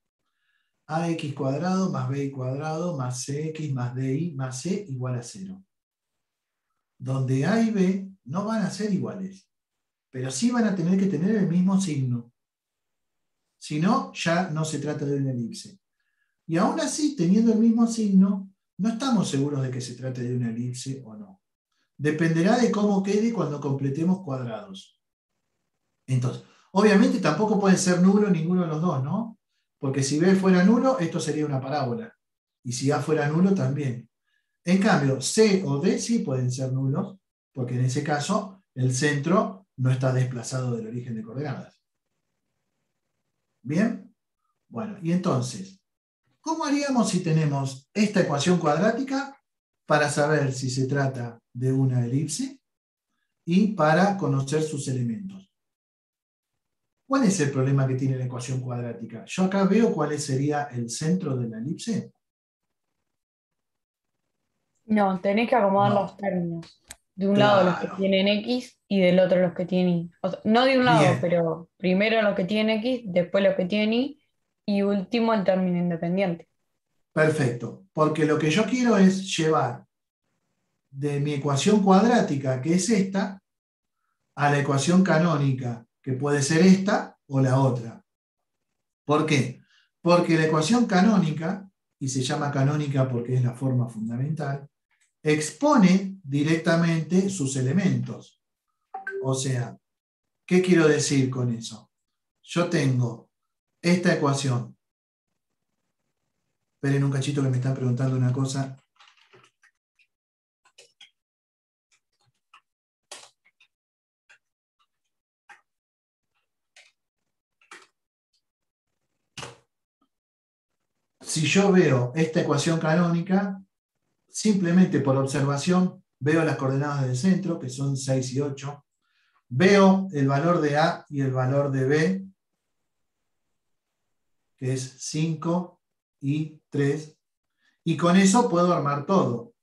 AX cuadrado más BY cuadrado más CX más DY más C igual a 0. Donde A y B no van a ser iguales, pero sí van a tener que tener el mismo signo. Si no, ya no se trata de una elipse. Y aún así, teniendo el mismo signo, no estamos seguros de que se trate de una elipse o no. Dependerá de cómo quede cuando completemos cuadrados. Entonces, obviamente tampoco puede ser nulo ninguno de los dos, ¿no? Porque si B fuera nulo, esto sería una parábola. Y si A fuera nulo, también. En cambio, C o D sí pueden ser nulos, porque en ese caso el centro no está desplazado del origen de coordenadas. ¿Bien? Bueno, y entonces, ¿cómo haríamos si tenemos esta ecuación cuadrática para saber si se trata de una elipse y para conocer sus elementos? ¿Cuál es el problema que tiene la ecuación cuadrática? Yo acá veo cuál sería el centro de la elipse. No, tenés que acomodar los No, términos. De un lado los que claro. tienen X y del otro los que tienen Y. O sea, no de un lado, Bien, pero primero los que tienen X, después los que tienen Y último el término independiente. perfecto. Porque lo que yo quiero es llevar de mi ecuación cuadrática, que es esta, a la ecuación canónica, que puede ser esta o la otra. ¿Por qué? Porque la ecuación canónica, y se llama canónica porque es la forma fundamental, expone directamente sus elementos. O sea, ¿qué quiero decir con eso? Yo tengo esta ecuación. Esperen un cachito que me están preguntando una cosa. Si yo veo esta ecuación canónica, simplemente por observación, veo las coordenadas del centro, que son 6 y 8. Veo el valor de A y el valor de B, que es 5 y 3. Y con eso puedo armar todo.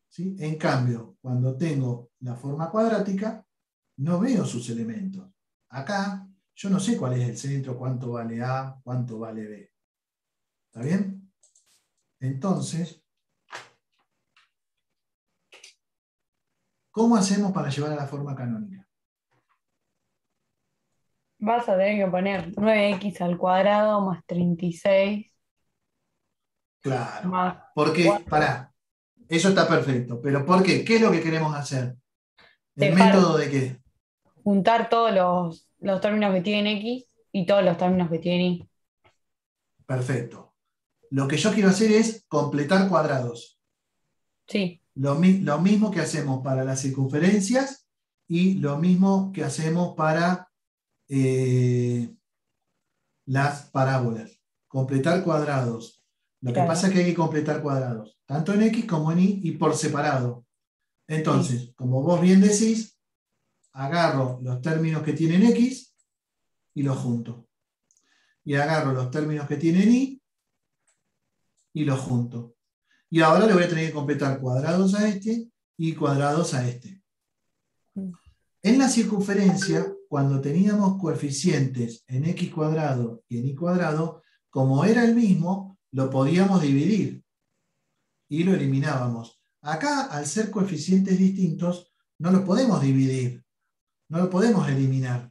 ¿Sí? En cambio, cuando tengo la forma cuadrática, no veo sus elementos. Acá, yo no sé cuál es el centro, cuánto vale A, cuánto vale B. ¿Está bien? Entonces, ¿cómo hacemos para llevar a la forma canónica? Vas a tener que poner 9x al cuadrado más 36 Claro. más Porque, 4. pará, eso está perfecto. ¿Pero por qué? ¿Qué es lo que queremos hacer? ¿El Dejar método de qué? juntar todos los términos que tienen X y todos los términos que tienen Y. Perfecto. Lo que yo quiero hacer es completar cuadrados. Sí, Lo mismo que hacemos para las circunferencias y lo mismo que hacemos para las parábolas. Completar cuadrados. Lo que pasa claro, es que hay que completar cuadrados, tanto en X como en Y por separado. sí. Entonces, como vos bien decís, agarro los términos que tienen X y los junto. Y agarro los términos que tienen y los junto. Y ahora le voy a tener que completar cuadrados a este y cuadrados a este. En la circunferencia, cuando teníamos coeficientes en x cuadrado y en y cuadrado, como era el mismo, lo podíamos dividir y lo eliminábamos. Acá, al ser coeficientes distintos, no los podemos dividir, no lo podemos eliminar.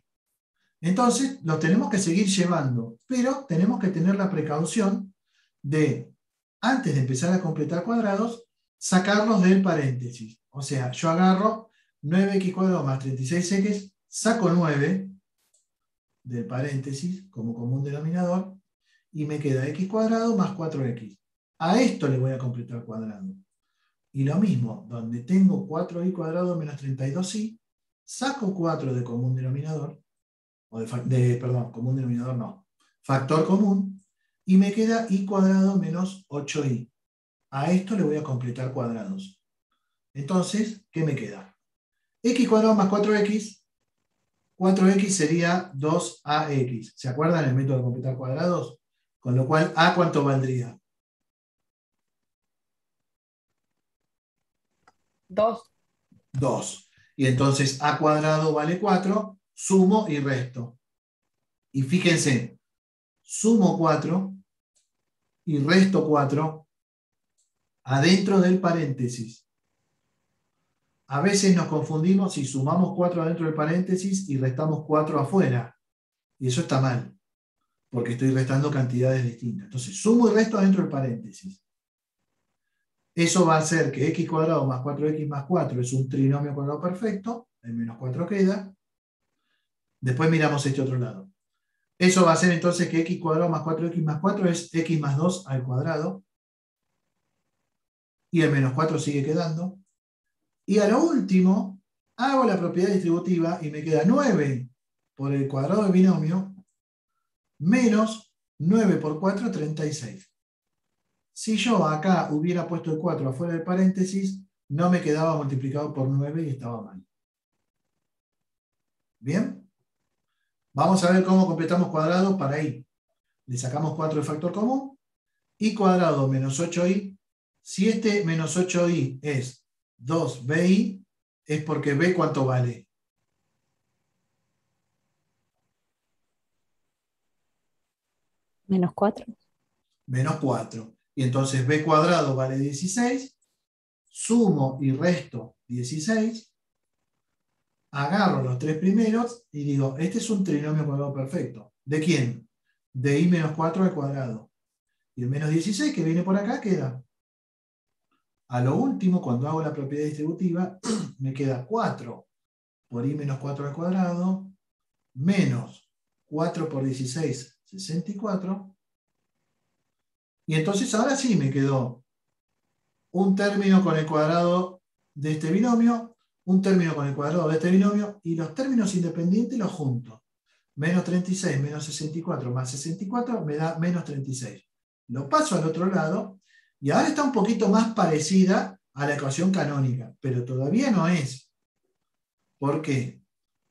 Entonces, los tenemos que seguir llevando, pero tenemos que tener la precaución de, antes de empezar a completar cuadrados, sacarlos del paréntesis. O sea, yo agarro 9x cuadrado más 36x, saco 9 del paréntesis como común denominador y me queda x cuadrado más 4x. A esto le voy a completar cuadrado. Y lo mismo, donde tengo 4y cuadrado menos 32y, saco 4 de común denominador, perdón, común denominador no, factor común, y me queda y cuadrado menos 8y. A esto le voy a completar cuadrados. Entonces, ¿qué me queda? X cuadrado más 4x 4x sería 2ax. ¿Se acuerdan el método de completar cuadrados? Con lo cual, ¿a cuánto valdría? 2. 2. Y entonces a cuadrado vale 4, sumo y resto. Y fíjense, sumo 4 y resto 4 adentro del paréntesis. A veces nos confundimos si sumamos 4 adentro del paréntesis y restamos 4 afuera. Y eso está mal, porque estoy restando cantidades distintas. Entonces, sumo y resto adentro del paréntesis. Eso va a hacer que x cuadrado más 4x más 4 es un trinomio cuadrado perfecto, el menos 4 queda. Después miramos este otro lado. Eso va a hacer entonces que x cuadrado más 4x más 4 es x más 2 al cuadrado. Y el menos 4 sigue quedando. Y a lo último, hago la propiedad distributiva y me queda 9 por el cuadrado del binomio menos 9 por 4, 36. Si yo acá hubiera puesto el 4 afuera del paréntesis, no me quedaba multiplicado por 9 y estaba mal. ¿Bien? Vamos a ver cómo completamos cuadrados para i. Le sacamos 4 de factor común. I cuadrado menos 8i. Si este menos 8i es 2bi, es porque b ¿cuánto vale? Menos 4. Menos 4. Y entonces b cuadrado vale 16. Sumo y resto 16. Agarro los tres primeros y digo, este es un trinomio cuadrado perfecto. ¿De quién? De i menos 4 al cuadrado. Y el menos 16 que viene por acá queda. A lo último, cuando hago la propiedad distributiva, me queda 4 por i menos 4 al cuadrado, menos 4 por 16, 64. Y entonces ahora sí me quedó un término con el cuadrado de este binomio, un término con el cuadrado de este binomio, y los términos independientes los junto. Menos 36 menos 64 más 64 me da menos 36. Lo paso al otro lado, y ahora está un poquito más parecida a la ecuación canónica, pero todavía no es. ¿Por qué?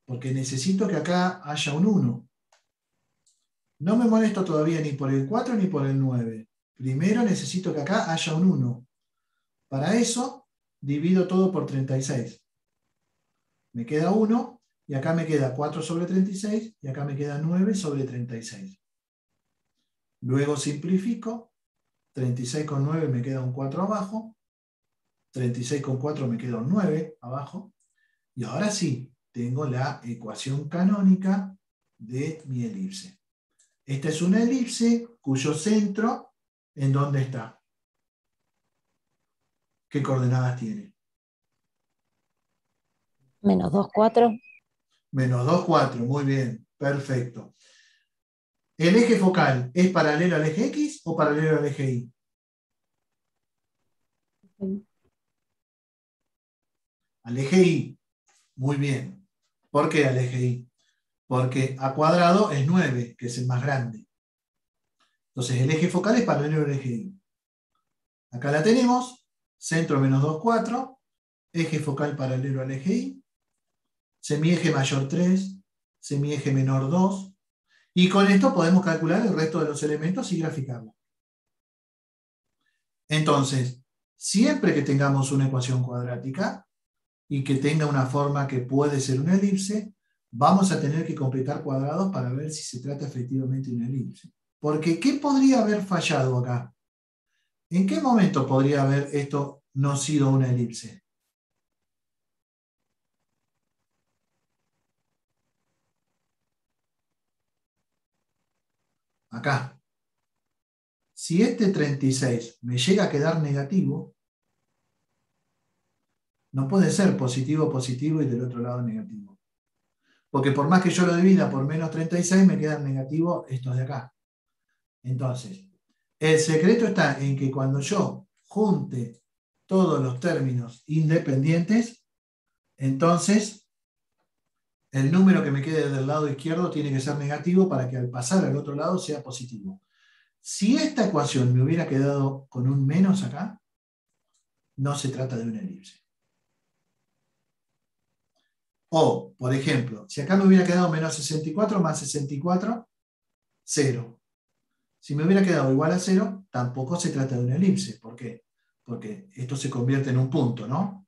Porque necesito que acá haya un 1. No me molesto todavía ni por el 4 ni por el 9. Primero necesito que acá haya un 1. Para eso, divido todo por 36. Me queda 1, y acá me queda 4 sobre 36, y acá me queda 9 sobre 36. Luego simplifico. 36 con 9 me queda un 4 abajo. 36 con 4 me queda un 9 abajo. Y ahora sí, tengo la ecuación canónica de mi elipse. Esta es una elipse cuyo centro, ¿en dónde está? ¿Qué coordenadas tiene? Menos 2, 4. Menos 2, 4. Muy bien, perfecto. ¿El eje focal es paralelo al eje X o paralelo al eje Y? Al eje Y. Muy bien. ¿Por qué al eje Y? Porque a cuadrado es 9, que es el más grande. Entonces el eje focal es paralelo al eje Y. Acá la tenemos. Centro menos 2, 4. Eje focal paralelo al eje Y. Semieje mayor 3. Semieje menor 2. Y con esto podemos calcular el resto de los elementos y graficarlo. Entonces, siempre que tengamos una ecuación cuadrática y que tenga una forma que puede ser una elipse, vamos a tener que completar cuadrados para ver si se trata efectivamente de una elipse. Porque, ¿qué podría haber fallado acá? ¿En qué momento podría haber esto no sido una elipse? Acá. Si este 36 me llega a quedar negativo, no puede ser positivo, positivo y del otro lado negativo. Porque por más que yo lo divida por menos 36, me quedan negativos estos de acá. Entonces, el secreto está en que cuando yo junte todos los términos independientes, entonces el número que me quede del lado izquierdo tiene que ser negativo para que al pasar al otro lado sea positivo. Si esta ecuación me hubiera quedado con un menos acá, no se trata de una elipse. O, por ejemplo, si acá me hubiera quedado menos 64 más 64, 0. Si me hubiera quedado igual a 0, tampoco se trata de una elipse. ¿Por qué? Porque esto se convierte en un punto, ¿no?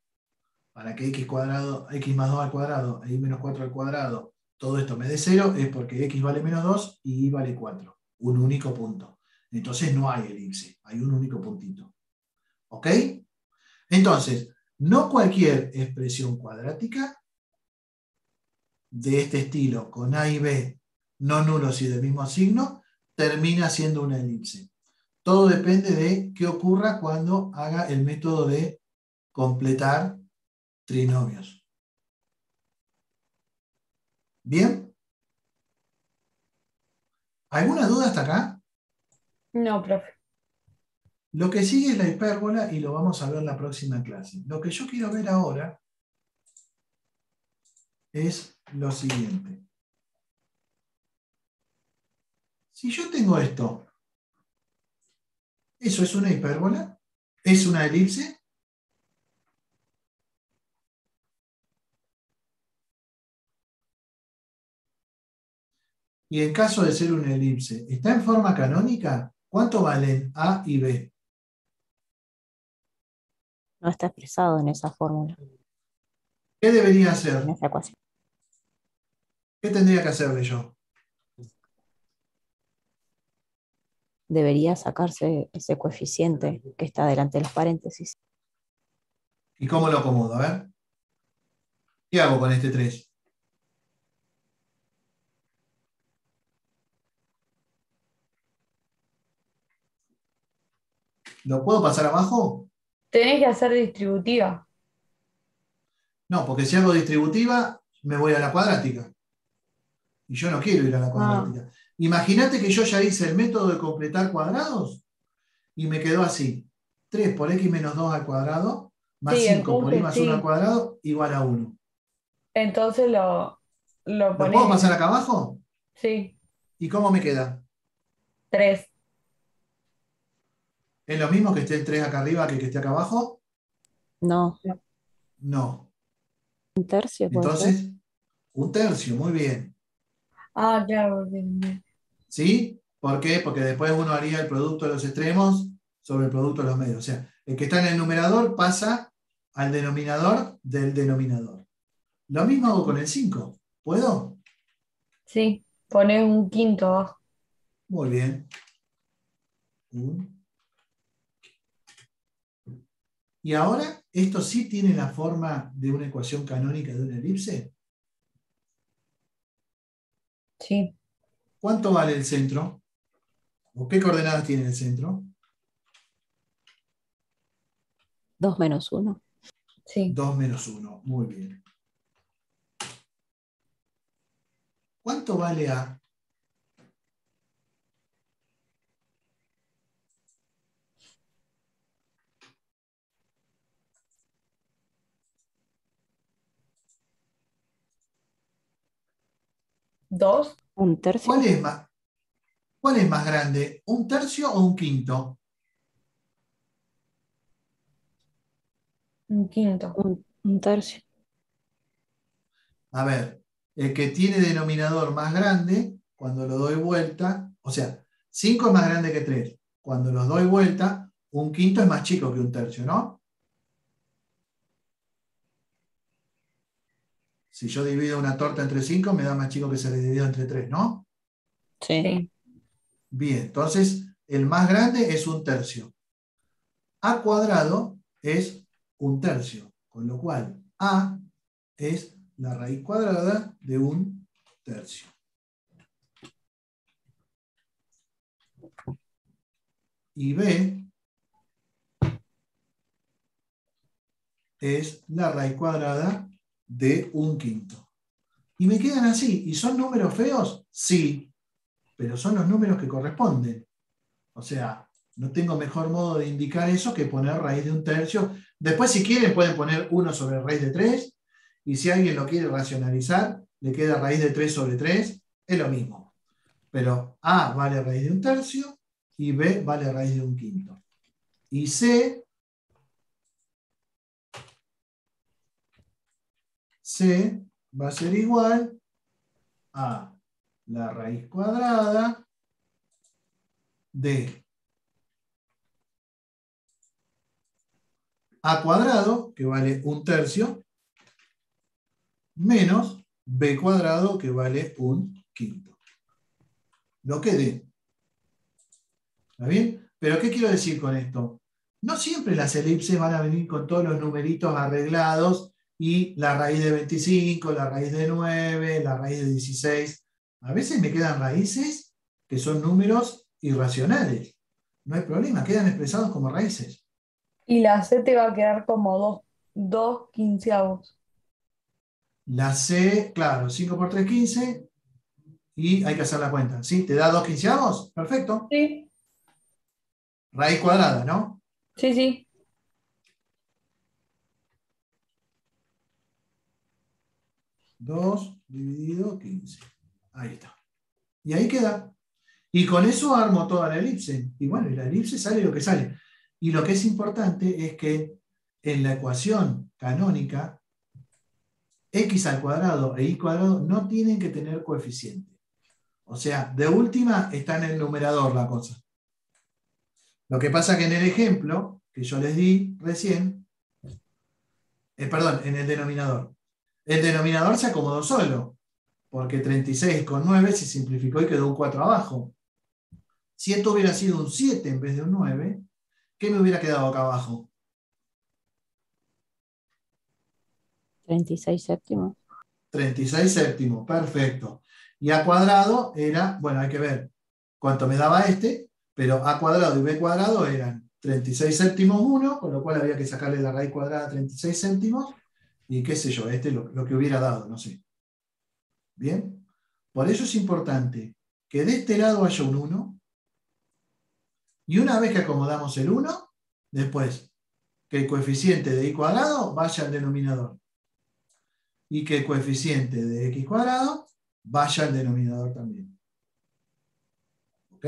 Para que x cuadrado, x más 2 al cuadrado, y menos 4 al cuadrado, todo esto me dé 0, es porque x vale menos 2 y y vale 4. Un único punto. Entonces no hay elipse, hay un único puntito. ¿Ok? Entonces, no cualquier expresión cuadrática de este estilo, con a y b no nulos y del mismo signo, termina siendo una elipse. Todo depende de qué ocurra cuando haga el método de completar trinomios. ¿Bien? ¿Alguna duda hasta acá? No, profe. Lo que sigue es la hipérbola y lo vamos a ver en la próxima clase. Lo que yo quiero ver ahora es lo siguiente. Si yo tengo esto, ¿eso es una hipérbola? ¿Es una elipse? Y en caso de ser una elipse, ¿está en forma canónica? ¿Cuánto valen A y B? No está expresado en esa fórmula, ¿Qué debería en hacer? esa ecuación. ¿Qué tendría que hacerle yo? Debería sacarse ese coeficiente que está delante de los paréntesis. ¿Y cómo lo acomodo? A ver. ¿Qué hago con este 3? ¿Lo puedo pasar abajo? Tenés que hacer distributiva. No, porque si hago distributiva, me voy a la cuadrática. Y yo no quiero ir a la Ah, cuadrática. Imagínate que yo ya hice el método de completar cuadrados y me quedó así. 3 por x menos 2 al cuadrado más sí, 5 por y entonces más 1 al sí. cuadrado igual a 1. Entonces lo ¿Lo puedo pones pasar en. acá abajo? Sí, ¿Y cómo me queda? 3. ¿Es lo mismo que esté el 3 acá arriba que esté acá abajo? No, No. un tercio puede ser. Entonces, un tercio, muy bien. Ah, claro. Bien, bien. ¿Sí? ¿Por qué? Porque después uno haría el producto de los extremos sobre el producto de los medios. O sea, el que está en el numerador pasa al denominador del denominador. Lo mismo hago con el 5. ¿Puedo? Sí, pones un quinto abajo. Muy bien. Un. Y ahora, ¿esto sí tiene la forma de una ecuación canónica de una elipse? Sí, ¿Cuánto vale el centro? ¿O qué coordenadas tiene el centro? 2 menos 1. sí. 2 menos 1. Muy bien. ¿Cuánto vale A? ¿2? Un tercio. ¿Cuál es más, cuál es más grande? ¿Un tercio o un quinto? Un quinto. Un tercio. A ver, el que tiene denominador más grande, cuando lo doy vuelta, o sea, 5 es más grande que 3. Cuando los doy vuelta, un quinto es más chico que un tercio, ¿no? Si yo divido una torta entre 5, me da más chico que se le dividió entre 3, ¿no? Sí. Sí. Bien, entonces el más grande es un tercio. A cuadrado es un tercio, con lo cual A es la raíz cuadrada de un tercio. Y B es la raíz cuadrada de un quinto. Y me quedan así. ¿Y son números feos? Sí, pero son los números que corresponden. O sea, no tengo mejor modo de indicar eso que poner raíz de un tercio. Después, si quieren, pueden poner 1 sobre raíz de 3. Y si alguien lo quiere racionalizar, le queda raíz de 3 sobre 3. Es lo mismo. Pero A vale raíz de un tercio y B vale raíz de un quinto. Y C va a ser igual a la raíz cuadrada de a cuadrado, que vale 1/3, menos b cuadrado, que vale 1/5. Lo que dé. ¿Está bien? Pero ¿qué quiero decir con esto? No siempre las elipses van a venir con todos los numeritos arreglados y la raíz de 25, la raíz de 9, la raíz de 16. A veces me quedan raíces que son números irracionales. No hay problema, quedan expresados como raíces. Y la C te va a quedar como 2 quinceavos. La C, claro, 5 por 3, 15. Y hay que hacer la cuenta. ¿Sí? ¿Te da 2 quinceavos? Perfecto. Sí, Raíz cuadrada, ¿no? sí, sí. 2 dividido 15. Ahí está. Y ahí queda. Y con eso armo toda la elipse. Y bueno, y la elipse sale lo que sale. Y lo que es importante es que en la ecuación canónica, x al cuadrado e y cuadrado no tienen que tener coeficiente. O sea, de última está en el numerador la cosa. Lo que pasa que en el ejemplo que yo les di recién, perdón, en el denominador se acomodó solo, porque 36 con 9 se simplificó y quedó un 4 abajo. Si esto hubiera sido un 7 en vez de un 9, ¿qué me hubiera quedado acá abajo? 36 séptimos. 36 séptimos, perfecto. Y a cuadrado era, bueno, hay que ver cuánto me daba este, pero a cuadrado y b cuadrado eran 36 séptimos 1, con lo cual había que sacarle la raíz cuadrada a 36 séptimos, y qué sé yo, este lo que hubiera dado, no sé. ¿Bien? Por eso es importante que de este lado haya un 1, y una vez que acomodamos el 1, después que el coeficiente de y cuadrado vaya al denominador, y que el coeficiente de x cuadrado vaya al denominador también. ¿Ok?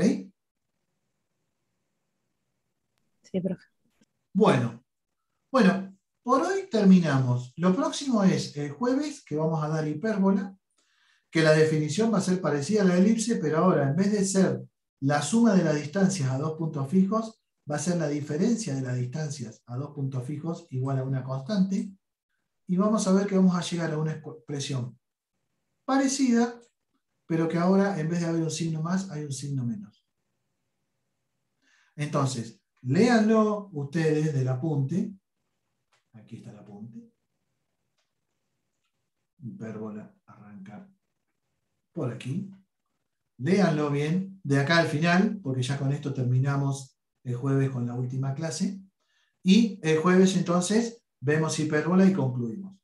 Sí, profe. Bueno, por hoy terminamos. Lo próximo es el jueves, que vamos a dar hipérbola, que la definición va a ser parecida a la elipse, pero ahora en vez de ser la suma de las distancias a dos puntos fijos, va a ser la diferencia de las distancias a dos puntos fijos igual a una constante, y vamos a ver que vamos a llegar a una expresión parecida, pero que ahora en vez de haber un signo más, hay un signo menos. Entonces, léanlo ustedes del apunte. Aquí está el apunte. Hipérbola arranca por aquí. Léanlo bien, de acá al final, porque ya con esto terminamos el jueves con la última clase. Y el jueves entonces vemos hipérbola y concluimos.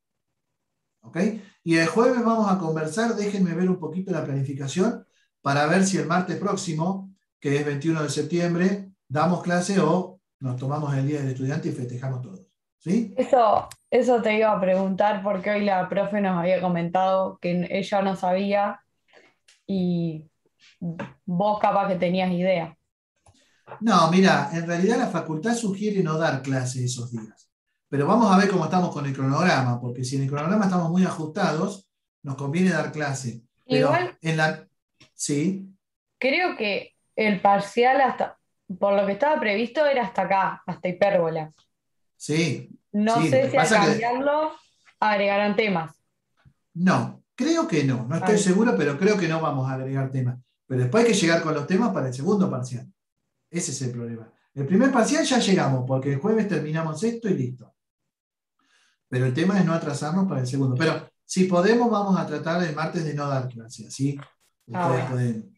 ¿Ok? Y el jueves vamos a conversar, déjenme ver un poquito la planificación, para ver si el martes próximo, que es 21 de septiembre, damos clase o nos tomamos el Día del Estudiante y festejamos todos. ¿Sí? Eso te iba a preguntar porque hoy la profe nos había comentado que ella no sabía y vos capaz que tenías idea. No, mira, en realidad la facultad sugiere no dar clase esos días. Pero vamos a ver cómo estamos con el cronograma, porque si en el cronograma estamos muy ajustados, nos conviene dar clase. Pero Igual en la... Sí, creo que el parcial hasta, por lo que estaba previsto, era hasta acá, hasta hipérbola. sí, No sí. Lo sé que si al pasa que... cambiarlo agregarán temas. No, creo que no. No estoy Vale. seguro, pero creo que no vamos a agregar temas. Pero después hay que llegar con los temas para el segundo parcial. Ese es el problema. El primer parcial ya llegamos, porque el jueves terminamos esto y listo. Pero el tema es no atrasarnos para el segundo. Pero si podemos, vamos a tratar el martes de no dar clase. Así ustedes Bueno. pueden